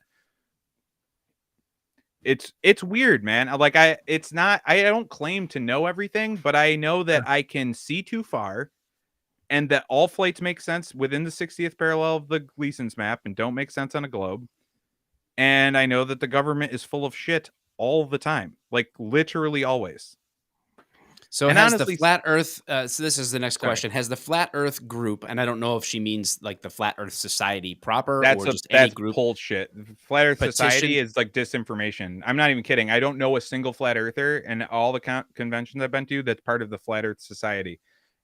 It's weird, man. Like I don't claim to know everything, but I know that I can see too far, and that all flights make sense within the 60th parallel of the Gleason's map and don't make sense on a globe. And I know that the government is full of shit all the time, like literally always. So has the Flat Earth, so this is the next question, has the Flat Earth group, and I don't know if she means like the Flat Earth Society proper or just any group. Bullshit. Flat Earth Society is like disinformation. I'm not even kidding. I don't know a single Flat Earther, and all the conventions I've been to that's part of the Flat Earth Society.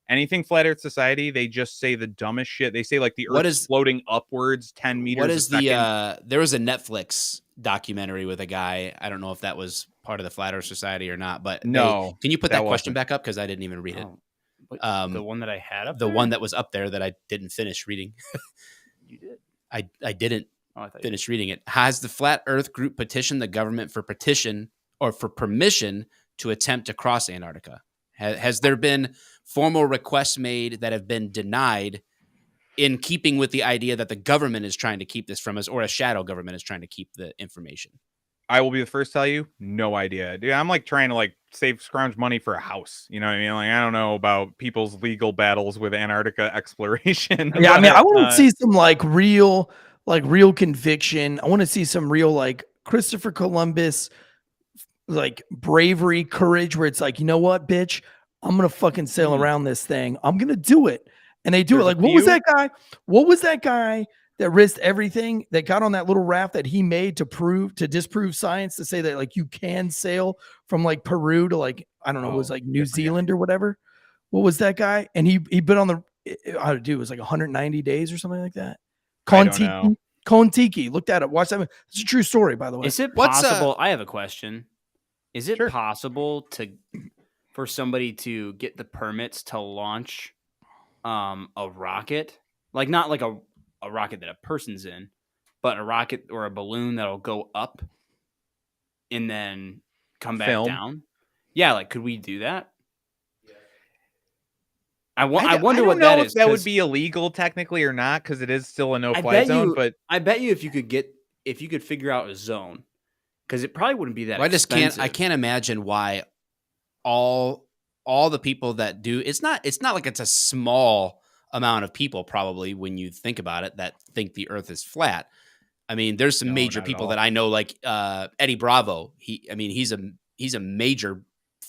Anything Flat Earth Society, they just say the dumbest shit. They say like the Earth is floating upwards 10 meters. What is there was a Netflix documentary with a guy. I don't know if that was part of the Flat Earth Society or not, but no. Can you put that question back up? Because I didn't even read it. The one that I had up the there? one that was up there that I didn't finish reading. You did? I didn't finish reading it. Has the Flat Earth group petitioned the government for permission to attempt to cross Antarctica? Has there been formal requests made that have been denied in keeping with the idea that the government is trying to keep this from us, or a shadow government is trying to keep the information? I will be the first to tell you, no idea. Dude, I'm like trying to like scrounge money for a house. You know what I mean? Like, I don't know about people's legal battles with Antarctica exploration. Yeah, I mean, I want to see some like real conviction. I want to see some real like Christopher Columbus, like bravery, courage, where it's like, you know what, bitch, I'm gonna fucking sail around this thing. I'm gonna do it, and they do it. Like, what was that guy? What was that guy that risked everything, that got on that little raft that he made to disprove science, to say that like you can sail from like Peru to like, I don't know, it was like New Zealand or whatever. What was that guy? And he been on the, how to do it was like 190 days or something like that. Kon-Tiki. Look that up. Watch that. It's a true story, by the way. Is it possible? I have a question. Is it possible for somebody to get the permits to launch a rocket, like not like a rocket that a person's in, but a rocket or a balloon that'll go up and then come back down? Yeah, like could we do that? I I wonder don't what know that if is. that would 'Cause be illegal technically or not, because it is still a I no-fly bet zone. you. But I bet you if you could figure out a zone, because it probably wouldn't be that Well, expensive. I can't imagine why all the people that do it's not like it's a small amount of people probably when you think about it that think the earth is flat. I mean, there's some no, major not at people all. that I know, like Eddie Bravo. He's a major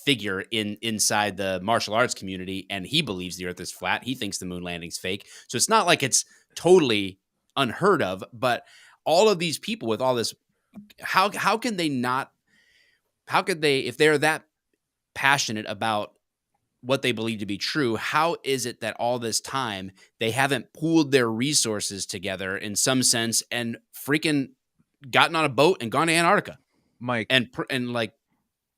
figure inside the martial arts community, and he believes the earth is flat. He thinks the moon landing's fake. So it's not like it's totally unheard of, but all of these people with all this, how can they not, how could they, if they're that passionate about what they believe to be true, how is it that all this time they haven't pooled their resources together in some sense and freaking gotten on a boat and gone to Antarctica, Mike, and like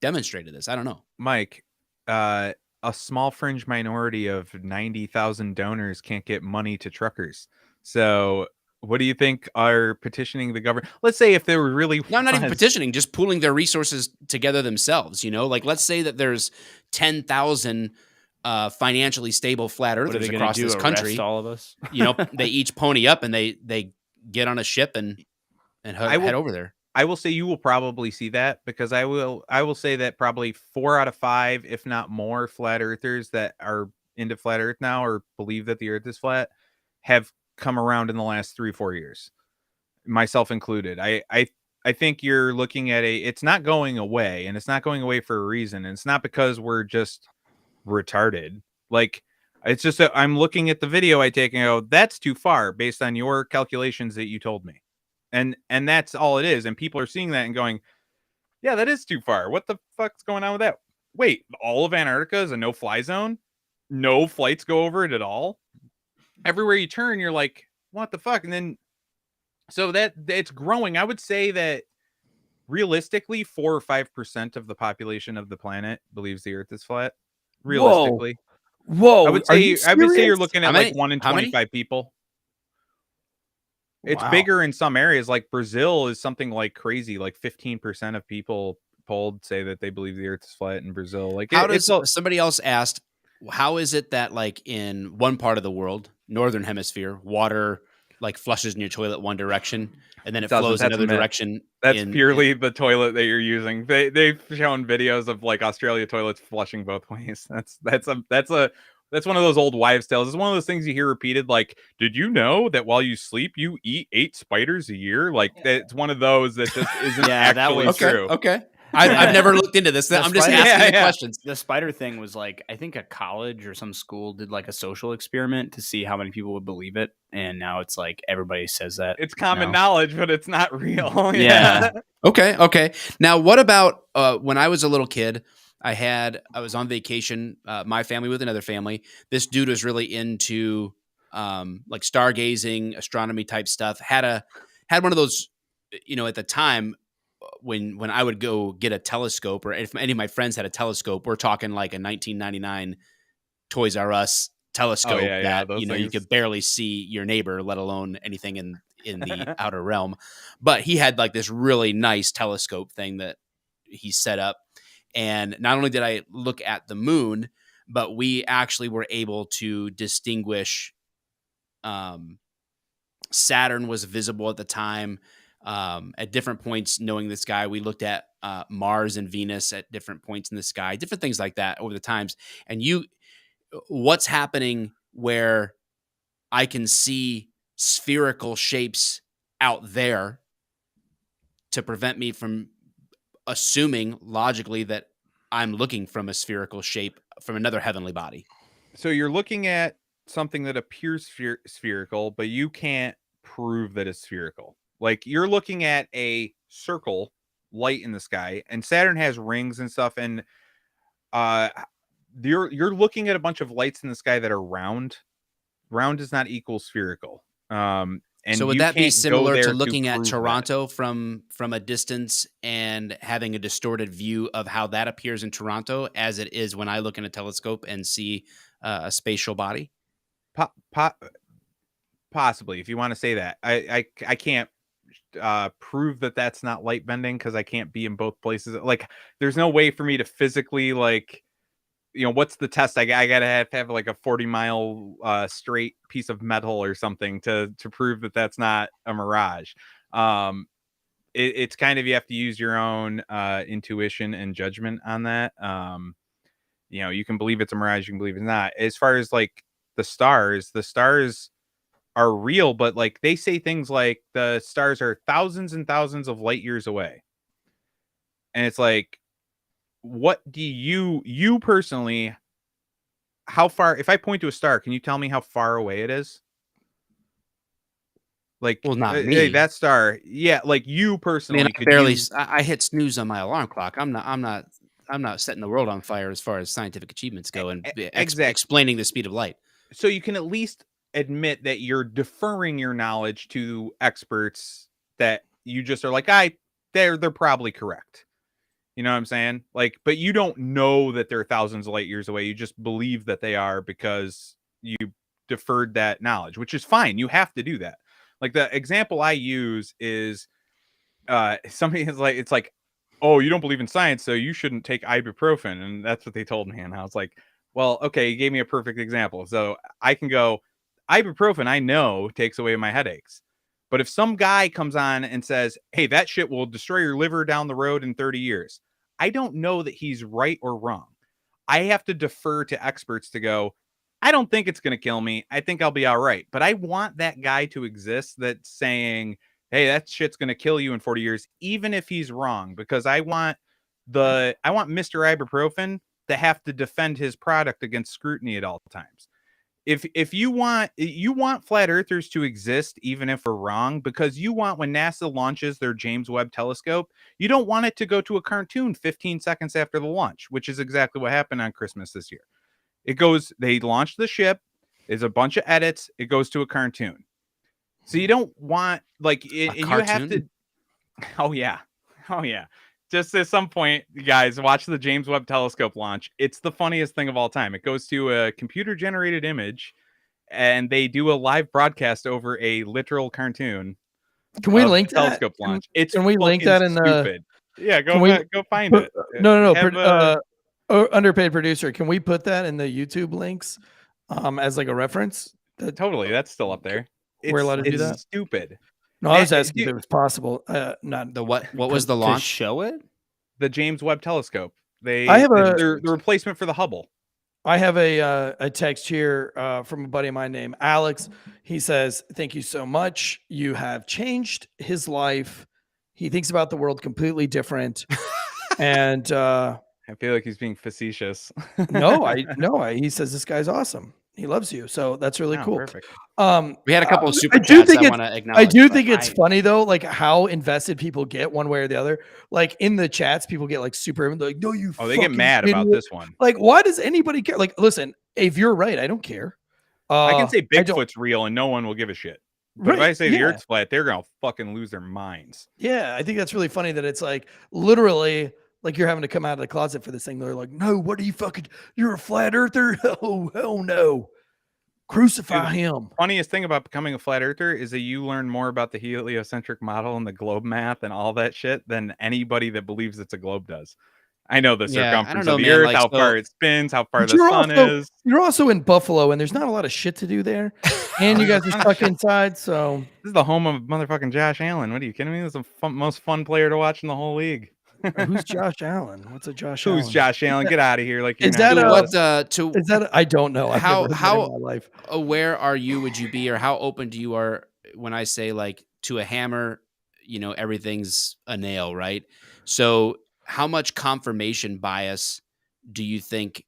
demonstrated this? I don't know. Mike, a small fringe minority of 90,000 donors can't get money to truckers. So what do you think are petitioning the government? Let's say if there were really No, not even petitioning, just pooling their resources together themselves. You know, like let's say that there's 10,000 financially stable flat What are earthers they gonna across do? this country. Arrest all of us? You know, they each pony up and they get on a ship and head over there. I will say you will probably see that, because I will say that probably 4 out of 5, if not more, flat earthers that are into flat earth now or believe that the earth is flat have come around in the last 3-4 years, myself included. I think you're looking at it's not going away, and it's not going away for a reason. And it's not because we're just retarded. Like, it's just that I'm looking at the video I take and go, that's too far based on your calculations that you told me. And that's all it is. And people are seeing that and going, yeah, that is too far. What the fuck's going on with that? Wait, all of Antarctica is a no-fly zone? No flights go over it at all? Everywhere you turn, you're like, what the fuck? And then, so that it's growing. I would say that realistically, 4 or 5% of the population of the planet believes the earth is flat. Realistically. Whoa. I would say you're serious? looking at like 1 in 25 people. It's bigger in some areas. Like Brazil is something like crazy. Like 15% of people polled say that they believe the earth is flat in Brazil. Like, somebody else asked, how is it that like in one part of the world, northern hemisphere, water like flushes in your toilet one direction and then it flows another direction? That's purely the toilet that you're using. They've shown videos of like Australia toilets flushing both ways. That's one of those old wives' tales. It's one of those things you hear repeated. Like, did you know that while you sleep, you eat 8 spiders a year? Like, it's one of those that just isn't actually true. Okay. I've never looked into this. I'm just asking the questions. The spider thing was like, I think a college or some school did like a social experiment to see how many people would believe it. And now it's like everybody says that. It's common knowledge, but it's not real. Yeah. Okay. Now, what about when I was a little kid? I was on vacation, my family with another family. This dude was really into like stargazing, astronomy type stuff. Had one of those, you know, at the time when I would go get a telescope, or if any of my friends had a telescope, we're talking like a 1999 Toys R Us telescope that you know you could barely see your neighbor, let alone anything in the outer realm. But he had like this really nice telescope thing that he set up. And not only did I look at the moon, but we actually were able to distinguish Saturn was visible at the time at different points. Knowing this guy, we looked at Mars and Venus at different points in the sky, different things like that over the times. And what's happening where I can see spherical shapes out there to prevent me from assuming logically that I'm looking from a spherical shape from another heavenly body. So you're looking at something that appears spherical, but you can't prove that it's spherical. Like, you're looking at a circle light in the sky, and Saturn has rings and stuff, and you're looking at a bunch of lights in the sky that are round. Round does not equal spherical. And so would that be similar to looking at Toronto that from a distance and having a distorted view of how that appears in Toronto as it is when I look in a telescope and see a spatial body? Possibly, if you want to say that. I prove that that's not light bending because I can't be in both places. Like, there's no way for me to physically, like, what's the test? I gotta have like a 40-mile straight piece of metal or something to prove that that's not a mirage. It's kind of, you have to use your own intuition and judgment on that. You can believe it's a mirage, you can believe it's not. As far as like the stars are real, but like they say things like the stars are thousands and thousands of light years away. And it's like, what do you personally, how far, if I point to a star, can you tell me how far away it is? Like, well, not me. Hey, that star, yeah, like you personally. I mean, I hit snooze on my alarm clock. I'm not setting the world on fire as far as scientific achievements go, and explaining the speed of light. So you can at least admit that you're deferring your knowledge to experts that you just are like, they're probably correct. You know what I'm saying? Like, but you don't know that they're thousands of light years away. You just believe that they are because you deferred that knowledge, which is fine. You have to do that. Like, the example I use is somebody is like, it's like, oh, you don't believe in science, so you shouldn't take ibuprofen. And that's what they told me. And I was like, well, okay, you gave me a perfect example. So I can go, ibuprofen, I know, takes away my headaches. But if some guy comes on and says, hey, that shit will destroy your liver down the road in 30 years, I don't know that he's right or wrong. I have to defer to experts to go, I don't think it's going to kill me. I think I'll be all right. But I want that guy to exist that's saying, hey, that shit's going to kill you in 40 years, even if he's wrong, because I want Mr. Ibuprofen to have to defend his product against scrutiny at all times. If you want flat earthers to exist, even if we're wrong, because you want, when NASA launches their James Webb Telescope, you don't want it to go to a cartoon 15 seconds after the launch, which is exactly what happened on Christmas this year. They launched the ship, there's a bunch of edits, it goes to a cartoon. So you don't want, like, you have to. Oh yeah. Just at some point, guys, watch the James Webb Telescope launch. It's the funniest thing of all time. It goes to a computer-generated image, and they do a live broadcast over a literal cartoon. Can we link that? Telescope launch. Can we link that in the? Stupid. Yeah, go find it. No. Underpaid producer. Can we put that in the YouTube links, as like a reference? Totally, that's still up there. We're allowed to do that. Stupid. No, I was asking if it was possible. Not the what? What was the launch? Show it. The James Webb Telescope. The replacement for the Hubble. I have a text here from a buddy of mine named Alex. He says, "Thank you so much. You have changed his life. He thinks about the world completely different." And I feel like he's being facetious. No. He says this guy's awesome. He loves you, so that's really cool. Perfect. We had a couple of super chats I want to acknowledge. I do think it's funny though, like how invested people get one way or the other. Like in the chats, people get like super like, no, you. Oh, they get mad about this one. Like, why does anybody care? Like, listen, if you're right, I don't care. I can say Bigfoot's real and no one will give a shit. But if I say the Earth's flat, they're gonna fucking lose their minds. Yeah, I think that's really funny that it's like literally. Like you're having to come out of the closet for this thing. They're like, no, what are you you're a flat earther? Oh, hell no. Crucify him. Funniest thing about becoming a flat earther is that you learn more about the heliocentric model and the globe math and all that shit than anybody that believes it's a globe does. I know the circumference of the Earth, how far it spins, how far the sun is. You're also in Buffalo, and there's not a lot of shit to do there. And you guys are stuck inside, so. This is the home of motherfucking Josh Allen. What are you kidding me? This is the most fun player to watch in the whole league. Who's Josh Allen? What's a Josh Allen? Who's Josh Allen? Get out of here! Like, is that I don't know. How aware are you? Would you be, or how open do you are when I say like to a hammer? Everything's a nail, right? So, how much confirmation bias do you think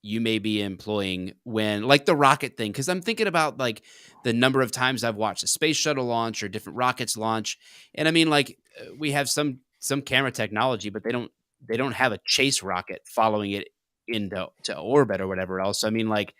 you may be employing when, like the rocket thing? Because I'm thinking about like the number of times I've watched a space shuttle launch or different rockets launch, and I mean, like we have some camera technology, but they don't have a chase rocket following it into orbit or whatever else. So, I mean, like,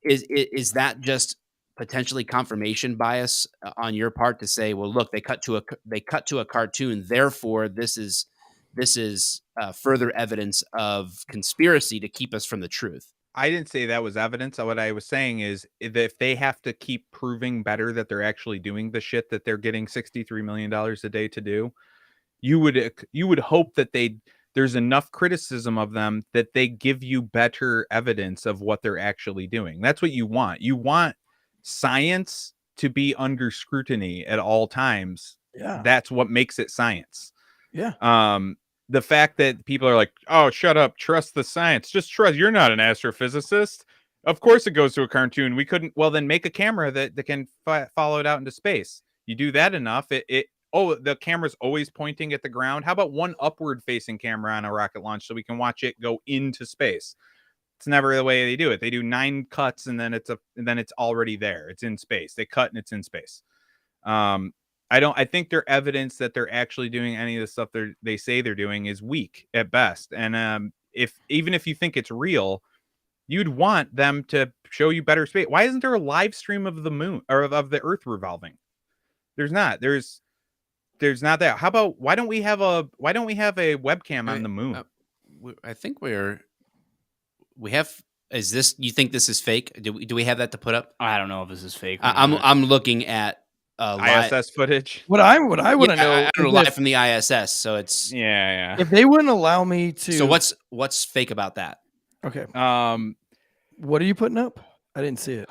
is that just potentially confirmation bias on your part to say, well, look, they cut to a cartoon, therefore this is further evidence of conspiracy to keep us from the truth? I didn't say that was evidence. What I was saying is that if they have to keep proving better that they're actually doing the shit that they're getting $63 million a day to do, you would hope that there's enough criticism of them that they give you better evidence of what they're actually doing. That's what you want. You want science to be under scrutiny at all times. Yeah. That's what makes it science. Yeah. The fact that people are like, oh, shut up, trust the science. Just trust. You're not an astrophysicist. Of course it goes to a cartoon. We couldn't. Well, then make a camera that can follow it out into space. You do that enough, the camera's always pointing at the ground. How about one upward facing camera on a rocket launch so we can watch it go into space? It's never the way they do it. They do 9 cuts and then it's already there. It's in space. They cut and it's in space. I think their evidence that they're actually doing any of the stuff they say they're doing is weak at best. And even if you think it's real, you'd want them to show you better space. Why isn't there a live stream of the moon or of the Earth revolving? There's not. There's not that. How about why don't we have a webcam on the moon? I think we have. Is this? You think this is fake? Do we have that to put up? I don't know if this is fake. I'm looking at ISS footage. What I want to know. I don't know live from the ISS, so it's yeah. If they wouldn't allow me to. So what's fake about that? Okay. What are you putting up? I didn't see it.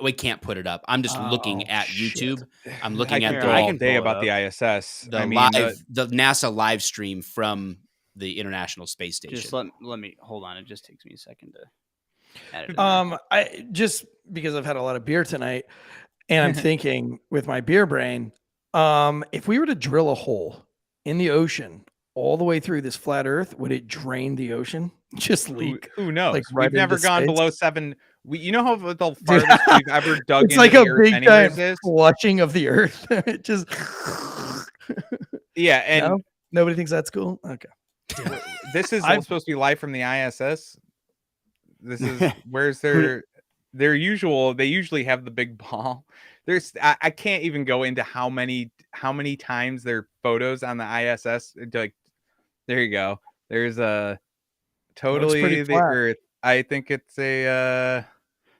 We can't put it up. I'm just looking at YouTube. I'm looking at I can say about the ISS. The NASA live stream from the International Space Station. Just let me hold on. It just takes me a second to edit. I just because I've had a lot of beer tonight, and I'm thinking with my beer brain, if we were to drill a hole in the ocean all the way through this flat Earth, would it drain the ocean? Just leak? Who knows? Like We've never gone space? below 7. You know how the farthest we've ever dug it's into like the a Earth big anyways giant is? flushing of the Earth. It just Yeah, and no? Nobody thinks that's cool. Okay, this is supposed to be live from the ISS. This is where's their usual. They usually have the big ball. I can't even go into how many times their photos on the ISS. Like, there you go. There's a totally the Earth. I think it's a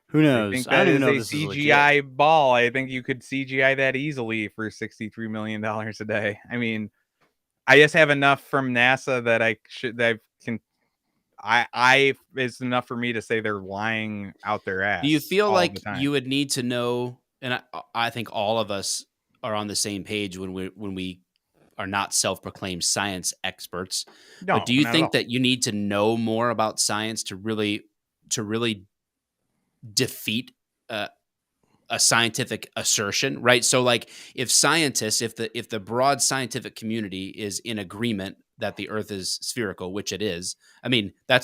who knows? I think I that don't even know is if a this CGI ball. I think you could CGI that easily for $63 million a day. I mean, I just have enough from NASA that it's enough for me to say they're lying out their ass. Do you feel like you would need to know? And I think all of us are on the same page when we are not self-proclaimed science experts. No, but do you think that you need to know more about science to really defeat a scientific assertion, right? So like if the broad scientific community is in agreement that the Earth is spherical, which it is, I mean, I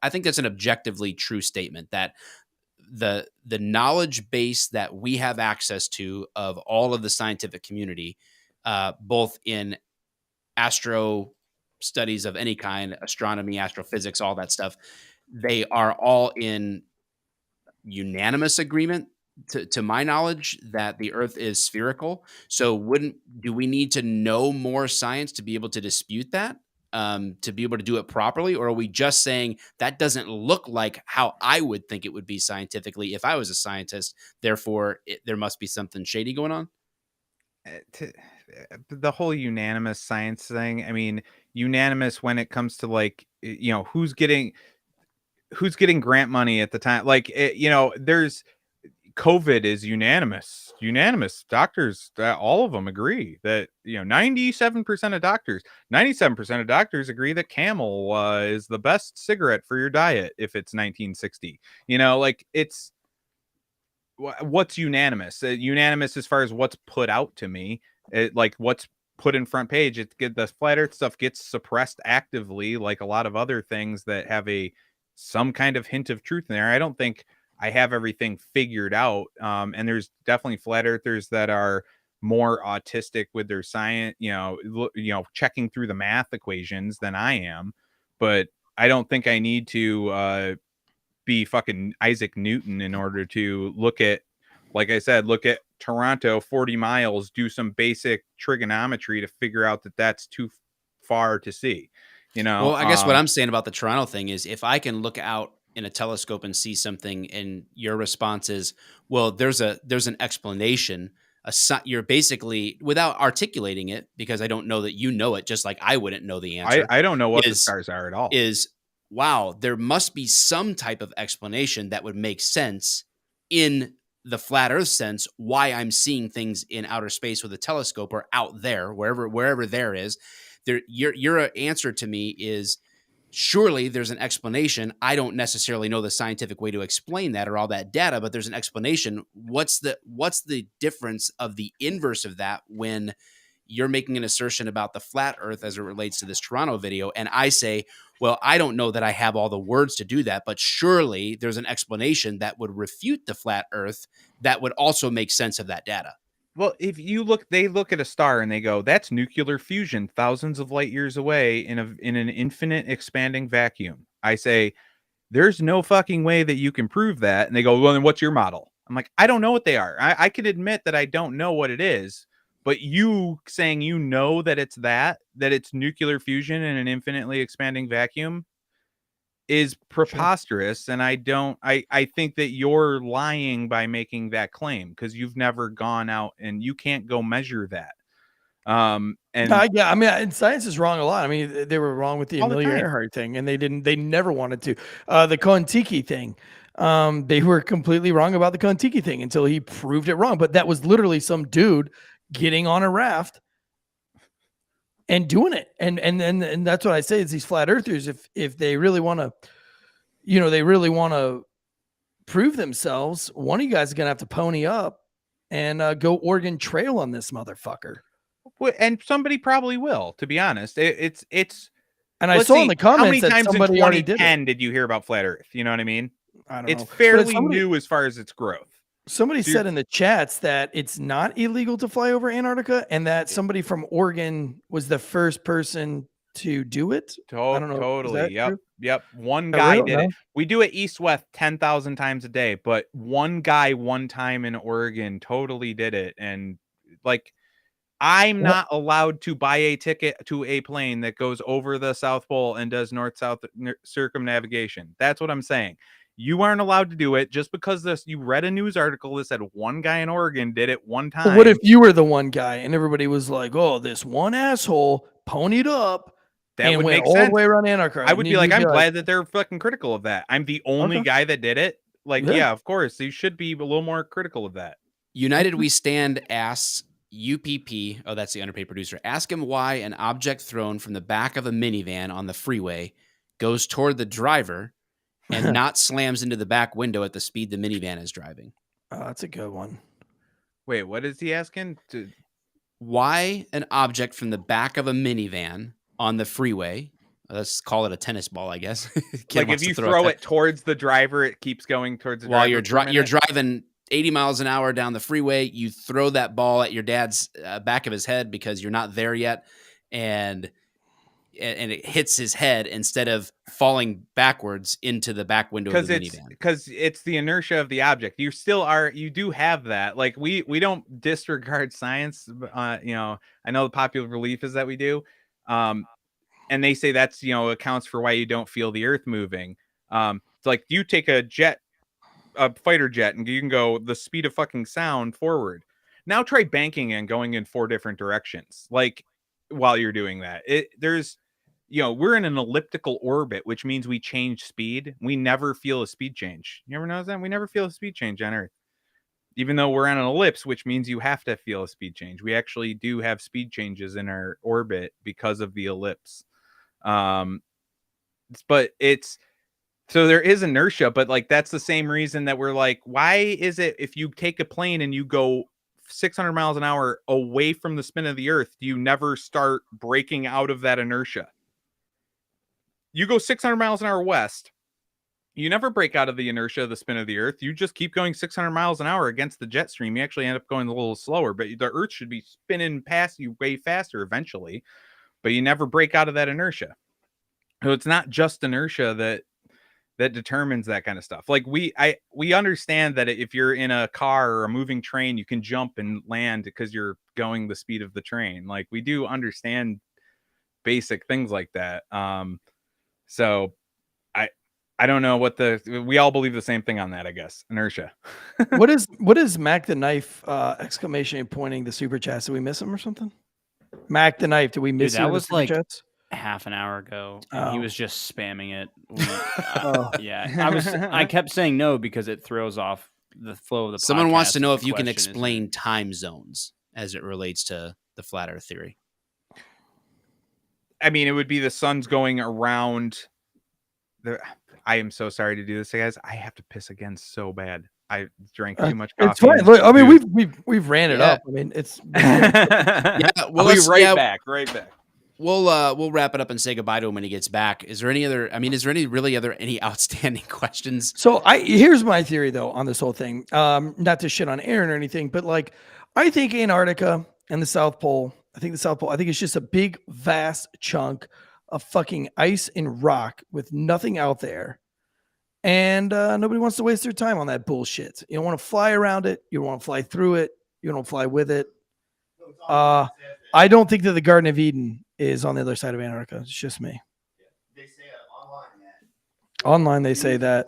think that's an objectively true statement that the knowledge base that we have access to of all of the scientific community, both in astro studies of any kind, astronomy, astrophysics, all that stuff, they are all in unanimous agreement, to my knowledge, that the Earth is spherical. So do we need to know more science to be able to dispute that, to be able to do it properly? Or are we just saying that doesn't look like how I would think it would be scientifically if I was a scientist, therefore there must be something shady going on? The whole unanimous science thing. I mean, unanimous when it comes to like, who's getting grant money at the time. Like, there's COVID is unanimous. Doctors, all of them agree that 97% of doctors agree that Camel is the best cigarette for your diet if it's 1960. Like it's what's unanimous. Unanimous as far as what's put out to me. Like what's put in front page. The flat Earth stuff gets suppressed actively, like a lot of other things that have some kind of hint of truth in there. I don't think I have everything figured out. And there's definitely flat earthers that are more autistic with their science, checking through the math equations than I am. But I don't think I need to be fucking Isaac Newton in order to look at Toronto 40 miles, do some basic trigonometry to figure out that that's too far to see. Well, I guess what I'm saying about the Toronto thing is if I can look out in a telescope and see something, and your response is, well, there's an explanation. You're basically, without articulating it, because I don't know that you know it, just like I wouldn't know the answer. I don't know what the stars are at all. Is, wow, there must be some type of explanation that would make sense in the flat Earth sense, why I'm seeing things in outer space with a telescope or out there, wherever there is. There, your answer to me is, surely there's an explanation. I don't necessarily know the scientific way to explain that or all that data, but there's an explanation. What's the difference of the inverse of that when you're making an assertion about the flat Earth as it relates to this Toronto video, and I say, well, I don't know that I have all the words to do that, but surely there's an explanation that would refute the flat Earth that would also make sense of that data. Well, if you look, they look at a star and they go, that's nuclear fusion thousands of light years away in an infinite expanding vacuum. I say, there's no fucking way that you can prove that. And they go, well, then what's your model? I'm like, I don't know what they are. I can admit that I don't know what it is, but you saying you know that it's nuclear fusion in an infinitely expanding vacuum is preposterous. Sure. And I think that you're lying by making that claim, because you've never gone out and you can't go measure that. And yeah, I mean, science is wrong a lot. I mean, they were wrong with the Amelia Earhart thing, and they never wanted to. The Kon-Tiki thing, they were completely wrong about the Kon-Tiki thing until he proved it wrong. But that was literally some dude getting on a raft and doing it. And that's what I say is these flat earthers, if they really want to, they really want to prove themselves, one of you guys is going to have to pony up and go Oregon Trail on this motherfucker. And somebody probably will, to be honest. It's and I saw in the comments how many that times somebody in already 2010 did you hear about flat Earth? You know what I mean? I don't know. It's fairly new as far as its growth. Somebody said in the chats that it's not illegal to fly over Antarctica, and that somebody from Oregon was the first person to do it. I don't know. Totally. Yep. One guy did it. We do it east-west 10,000 times a day, but one guy one time in Oregon totally did it. And like, I'm not allowed to buy a ticket to a plane that goes over the South Pole and does north-south circumnavigation. That's what I'm saying. You aren't allowed to do it just because you read a news article that said one guy in Oregon did it one time. What if you were the one guy and everybody was like, oh, this one asshole ponied up that would went make all sense. the way around Antarctica? I would be like, I'm glad that they're fucking critical of that. I'm the only guy that did it. Like, yeah, of course. You should be a little more critical of that. United We Stand asks UPP, oh, that's the underpaid producer, ask him why an object thrown from the back of a minivan on the freeway goes toward the driver and not slams into the back window at the speed the minivan is driving. Oh, that's a good one. Wait, what is he asking? Why an object from the back of a minivan on the freeway, let's call it a tennis ball, I guess. Like if you throw it towards the driver, it keeps going towards the driver. While you're driving 80 miles an hour down the freeway, you throw that ball at your dad's back of his head because you're not there yet, and it hits his head instead of falling backwards into the back window of the minivan. Because it's the inertia of the object. You do have that. Like we don't disregard science. I know the popular belief is that we do. And they say that's, accounts for why you don't feel the earth moving. It's like you take a fighter jet and you can go the speed of fucking sound forward. Now try banking and going in 4 different directions. Like while you're doing that, we're in an elliptical orbit, which means we change speed. We never feel a speed change. You ever notice that? We never feel a speed change on Earth, even though we're on an ellipse, which means you have to feel a speed change. We actually do have speed changes in our orbit because of the ellipse. But so there is inertia, but like, that's the same reason that we're like, why is it if you take a plane and you go 600 miles an hour away from the spin of the earth, do you never start breaking out of that inertia? You go 600 miles an hour west, you never break out of the inertia of the spin of the earth. You just keep going 600 miles an hour against the jet stream. You actually end up going a little slower, but the earth should be spinning past you way faster eventually, but you never break out of that inertia. So it's not just inertia that determines that kind of stuff. Like we understand that if you're in a car or a moving train, you can jump and land because you're going the speed of the train. Like we do understand basic things like that. So I I don't know what we all believe the same thing on that, I guess. Inertia. What is Mac the Knife exclamation pointing the super chats? Did we miss him or something? Mac the Knife, did we miss Dude, you that in the was super like chats? half an hour ago, and he Oh. was just spamming it. Oh. Yeah, I kept saying no because it throws off the flow of the podcast. Someone wants to know if you can question explain time zones as it relates to the flat Earth theory. I mean, it would be the sun's going around. I am so sorry to do this, guys. I have to piss again so bad. I drank too much coffee. It's fine. Look, I mean, we've ran it up. I mean, it's yeah. We'll be right back. Right back. We'll wrap it up and say goodbye to him when he gets back. Is there any other? I mean, is there any outstanding questions? So here's my theory though on this whole thing. Not to shit on Aaron or anything, but like I think Antarctica and the South Pole. I think it's just a big, vast chunk of fucking ice and rock with nothing out there. And nobody wants to waste their time on that bullshit. You don't want to fly around it. You don't want to fly through it. You don't fly with it. I don't think that the Garden of Eden is on the other side of Antarctica. It's just me. They say online that. Online, they say that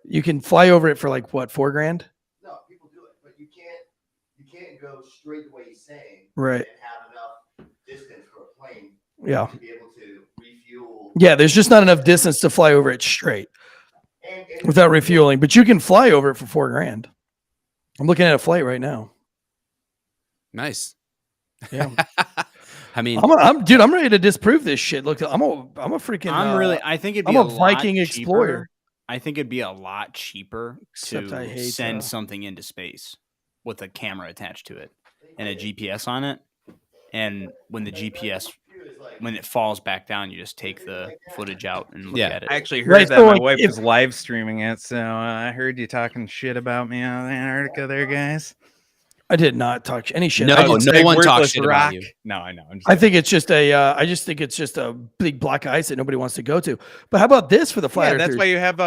you can fly over it for like what, $4,000? No, people do it, but you can't go straight the way he's saying. Right. And have enough distance for a plane. Yeah. To be able to refuel. Yeah, there's just not enough distance to fly over it straight without refueling, but you can fly over it for $4,000. I'm looking at a flight right now. Nice. Yeah. I mean, I'm ready to disprove this shit. Look, I'm a freaking. I think it'd be I'm a lot Viking cheaper. explorer. I think it'd be a lot cheaper Except I to hate, send something into space with a camera attached to it and a GPS on it. And when the GPS, when it falls back down, you just take the footage out and look at it. I actually heard that my wife was live streaming it, so I heard you talking shit about me on Antarctica there, guys. I did not talk any shit. No one talks shit about you. No, I know. I think it's just I just think it's just a big block of ice that nobody wants to go to. But how about this for the flat That's earthers? why you have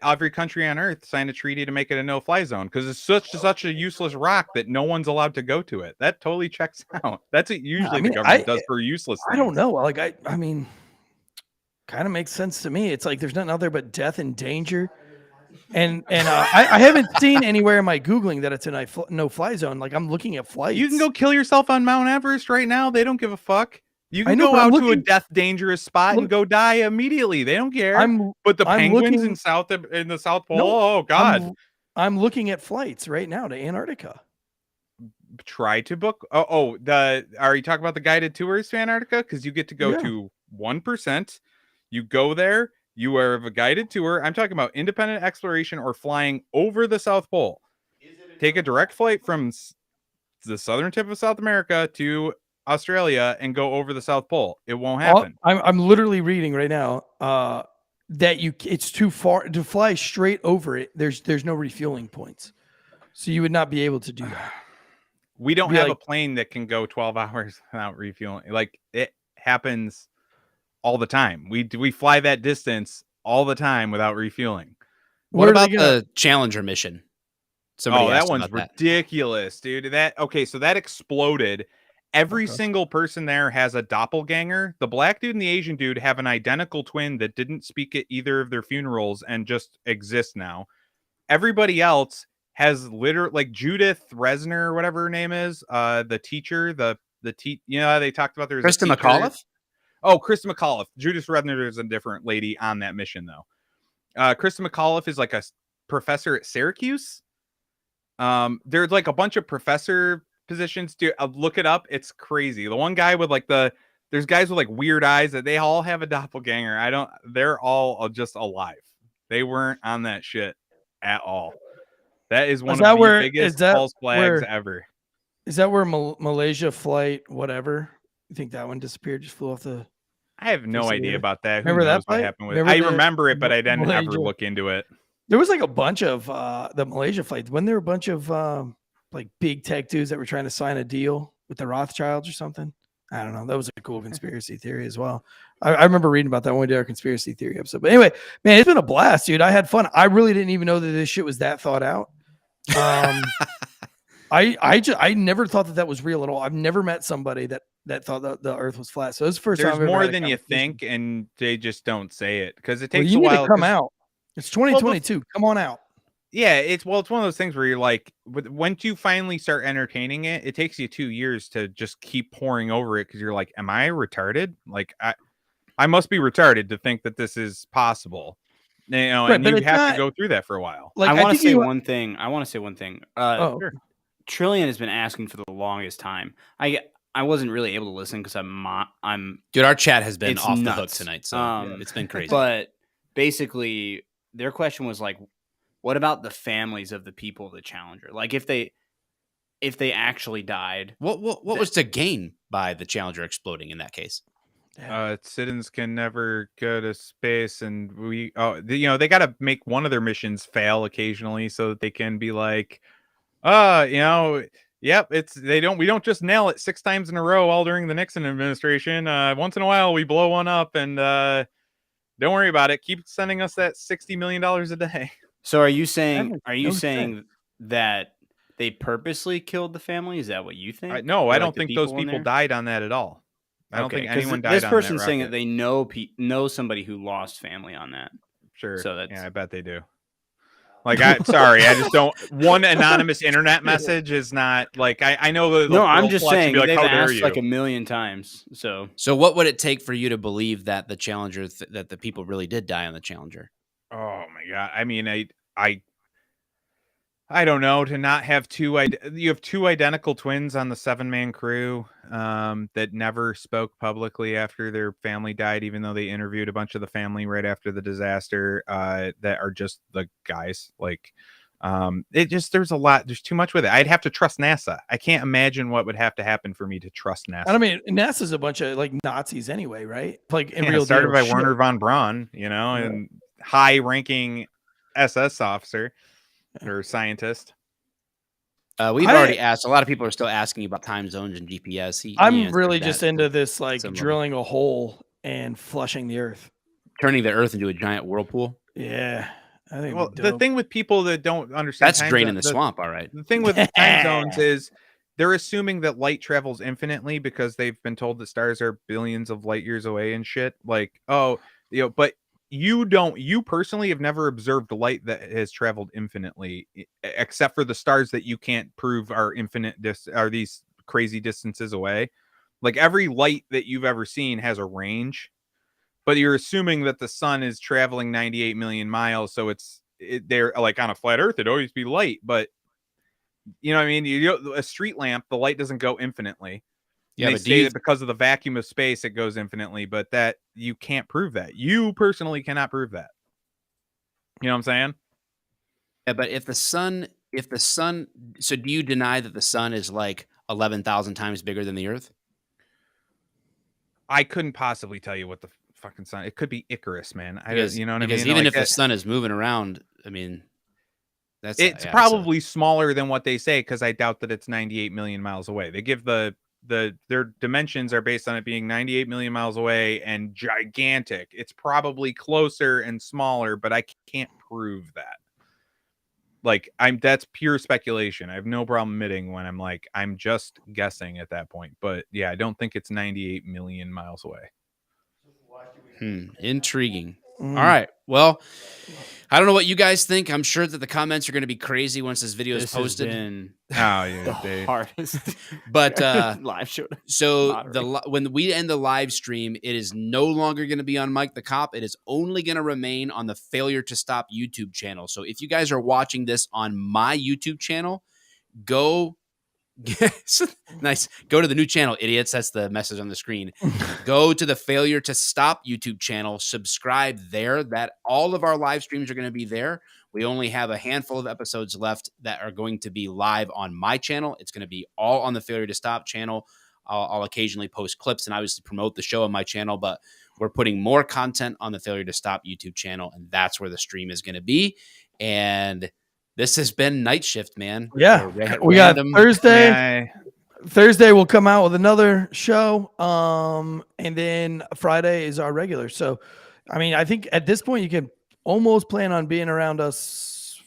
every country on Earth sign a treaty to make it a no-fly zone, because it's such a useless rock that no one's allowed to go to it. That totally checks out. That's what usually the government does for useless things. I don't know. Like I mean, kind of makes sense to me. It's like there's nothing out there but death and danger. And I haven't seen anywhere in my Googling that it's a no-fly zone. Like I'm looking at flights. You can go kill yourself on Mount Everest right now. They don't give a fuck. You can go out to a death dangerous spot and go die immediately. They don't care. But the penguins in the South Pole, oh God. I'm looking at flights right now to Antarctica. Try to book. Are you talking about the guided tours to Antarctica? Because you get to go to 1%. You go there. You have a guided tour. I'm talking about independent exploration or flying over the South Pole. Take a direct flight from the southern tip of South America to Australia and go over the South Pole. It won't happen. I'm literally reading right now that it's too far to fly straight over it. There's no refueling points, so you would not be able to do that. We don't have a plane that can go 12 hours without refueling. Like it happens all the time. We fly that distance all the time without refueling. What about the Challenger mission? That one's ridiculous, dude. So that exploded. Every single person there has a doppelganger. The black dude and the Asian dude have an identical twin that didn't speak at either of their funerals and just exist now. Everybody else has like Judith Resner, or whatever her name is, the teacher, they talked about there's Krista McAuliffe. Oh, Krista McAuliffe. Judith Redner is a different lady on that mission, though. Krista McAuliffe is like a professor at Syracuse. There's like a bunch of professor positions. Dude, look it up. It's crazy. The one guy with there's guys with like weird eyes that they all have a doppelganger. They're all just alive. They weren't on that shit at all. That is one of the biggest false flags ever. Is that where Malaysia flight, whatever? You think that one disappeared? Just flew off the. I have no idea about that. Remember that what happened with it? I remember it, but I didn't ever look into it. There was like a bunch of the Malaysia flights. When there were a bunch of like big tech dudes that were trying to sign a deal with the Rothschilds or something. I don't know. That was a cool conspiracy theory as well. I remember reading about that when we did our conspiracy theory episode. But anyway, man, it's been a blast, dude. I had fun. I really didn't even know that this shit was that thought out. I never thought that was real at all. I've never met somebody that thought that the Earth was flat. So it's the first time. There's more than you think, and they just don't say it because it takes you a while to come out. It's 2022. Come on out. Yeah, it's one of those things where you're like, once you finally start entertaining it, it takes you 2 years to just keep pouring over it because you're like, am I retarded? Like, I must be retarded to think that this is possible. Right, and but you it's have not- to go through that for a while. Like, I want to think say you- one thing. Oh. Sure. Trillion has been asking for the longest time. I wasn't really able to listen because I'm Dude, our chat has been it's off the nuts. hook tonight, so it's been crazy. But basically, their question was like, what about the families of the people of the Challenger? Like, if they actually died, what was to gain by the Challenger exploding in that case? Citizens can never go to space, and they got to make one of their missions fail occasionally so that they can be like, yep, we don't just nail it 6 times in a row all during the Nixon administration. Once in a while we blow one up, and don't worry about it. Keep sending us that $60 million a day. So are you saying that they purposely killed the family? Is that what you think? No, Or, I like, don't the think those in people there? died on that at all. I don't think 'cause anyone died This on person's that saying rocket. that they know somebody who lost family on that. Sure. So that's I bet they do. Like, sorry, I just don't. One anonymous internet message is not like I know. No, I'm just saying like, they've how dare asked you? like a million times. So what would it take for you to believe that the Challenger, that the people really did die on the Challenger? Oh my god! I mean, I don't know, to not have you have 2 identical twins on the 7-man crew that never spoke publicly after their family died, even though they interviewed a bunch of the family right after the disaster, that are just the guys. Like, there's too much with it. I'd have to trust NASA. I can't imagine what would have to happen for me to trust NASA. I mean, NASA's a bunch of like Nazis anyway, right? Like in real started deal by shit. Werner von Braun, and high-ranking SS officer or scientist. We've already asked. A lot of people are still asking about time zones and GPS. I'm really just into this, like drilling a hole and flushing the Earth, turning the Earth into a giant whirlpool. Yeah, I think. Well, the thing with people that don't understand that's draining the swamp. All right. The thing with time zones is they're assuming that light travels infinitely because they've been told that stars are billions of light years away and shit. Like, but you personally have never observed light that has traveled infinitely, except for the stars that you can't prove are infinite, are these crazy distances away. Like, every light that you've ever seen has a range, but you're assuming that the sun is traveling 98 million miles. So they're like, on a flat Earth, it'd always be light. But you know what I mean? A street lamp, the light doesn't go infinitely. Yeah, they say that because of the vacuum of space, it goes infinitely, but that you can't prove that. You personally cannot prove that. You know what I'm saying? Yeah, but if the sun, so do you deny that the sun is like 11,000 times bigger than the Earth? I couldn't possibly tell you what the fucking sun. It could be Icarus, man. You know what I mean? Because even if the sun is moving around, I mean, it's probably smaller than what they say, because I doubt that it's 98 million miles away. They give their dimensions are based on it being 98 million miles away and gigantic. It's probably closer and smaller, but I can't prove that. Like, that's pure speculation. I have no problem admitting when I'm just guessing at that point. But yeah, I don't think it's 98 million miles away. Intriguing. All right. Well, I don't know what you guys think. I'm sure that the comments are going to be crazy once this video is posted. Hardest, but live show. So when we end the live stream, it is no longer going to be on Mike the Cop. It is only going to remain on the Failure to Stop YouTube channel. So if you guys are watching this on my YouTube channel, go. Nice. Go to the new channel, idiots. That's the message on the screen. Go to the Failure to Stop YouTube channel. Subscribe there. That all of our live streams are going to be there. We only have a handful of episodes left that are going to be live on my channel. It's going to be all on the Failure to Stop channel. I'll occasionally post clips and obviously promote the show on my channel, but we're putting more content on the Failure to Stop YouTube channel, and that's where the stream is going to be. And this has been Night Shift, man. Yeah, we got Thursday. Yeah. Thursday we'll come out with another show, and then Friday is our regular. So, I mean, I think at this point you can almost plan on being around us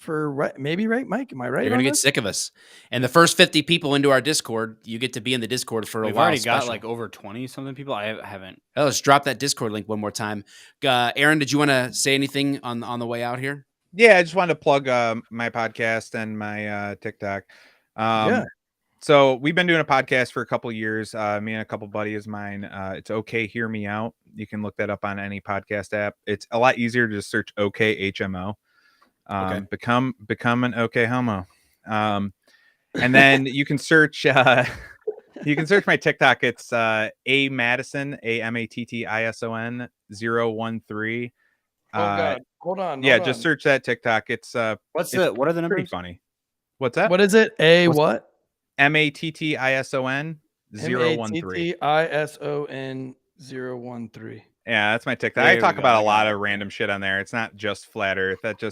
maybe right, Mike? Am I right? You're gonna get sick of us. And the first 50 people into our Discord, you get to be in the Discord for a while. We've already got special. like over 20 something people. I haven't. Oh, let's drop that Discord link one more time. Aaron, did you want to say anything on the way out here? Yeah, I just wanted to plug my podcast and my TikTok. Yeah. So we've been doing a podcast for a couple of years. Me and a couple buddies of mine. It's Okay, Hear Me Out. You can look that up on any podcast app. It's a lot easier to just search OK HMO. Okay. Become an okay homo. And then you can search my TikTok. It's A Madison, AMATTISON 013. Oh God. Hold on. Yeah, just search that TikTok. It's what are the numbers? Pretty funny. What's that? What is it? What? MATTISON 013. MATTISON 013. Yeah, that's my TikTok. There I talk we go. about a lot of random shit on there. It's not just flat Earth. That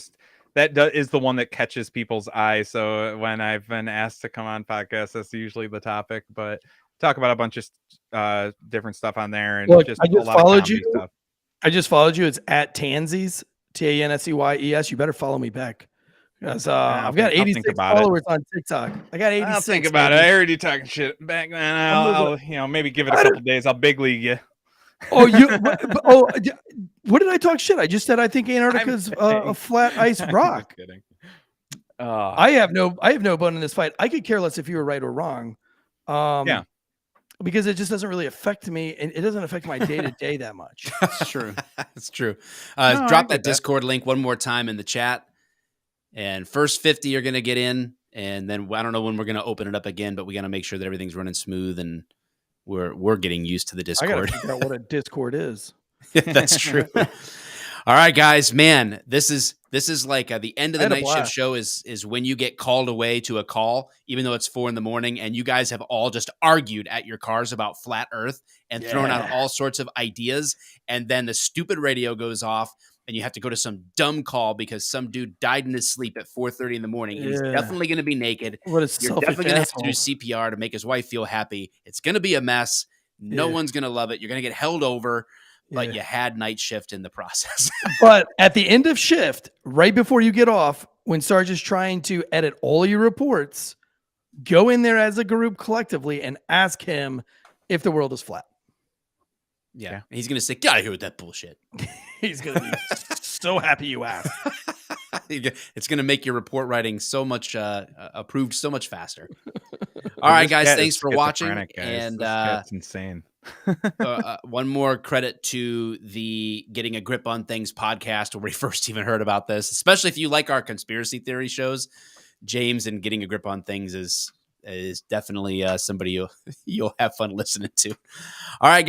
is the one that catches people's eye. So when I've been asked to come on podcasts, that's usually the topic. But talk about a bunch of different stuff on there, and Look, just I just a lot followed of comedy you. stuff. I just followed you. It's at Tansies, TANSEYES. You better follow me back. Because I've got 86 followers on TikTok. I got 86. I'll think about it. I heard you talking shit back then. I'll maybe give it a couple days. I'll big league you. Oh, what did I talk shit? I just said I think Antarctica's a flat ice rock. Just kidding. I have no bone in this fight. I could care less if you were right or wrong. Yeah. Because it just doesn't really affect me, and it doesn't affect my day to day that much. It's true. It's true. No, Drop that Discord link one more time in the chat. And first 50 are going to get in. And then I don't know when we're going to open it up again, but we got to make sure that everything's running smooth and we're getting used to the Discord. I got to figure out what a Discord is. That's true. All right, guys, man, this is like the end of the night shift show is when you get called away to a call, even though it's 4 a.m. and you guys have all just argued at your cars about flat Earth and thrown out all sorts of ideas. And then the stupid radio goes off and you have to go to some dumb call because some dude died in his sleep at 4:30 in the morning. And he's definitely going to be naked. What a You're definitely going to have to do CPR to make his wife feel happy. It's going to be a mess. No one's going to love it. You're going to get held over. But you had night shift in the process. But at the end of shift, right before you get off, when Sarge is trying to edit all your reports, go in there as a group collectively and ask him if the world is flat. Yeah. He's going to say, get out of here with that bullshit. He's going to be so happy you asked. It's going to make your report writing so much approved so much faster. All right, guys. Thanks for watching. Guys. And that's insane. One more credit to the Getting a Grip on Things podcast, where we first even heard about this, especially if you like our conspiracy theory shows. James and Getting a Grip on Things is definitely somebody you'll have fun listening to. All right, guys.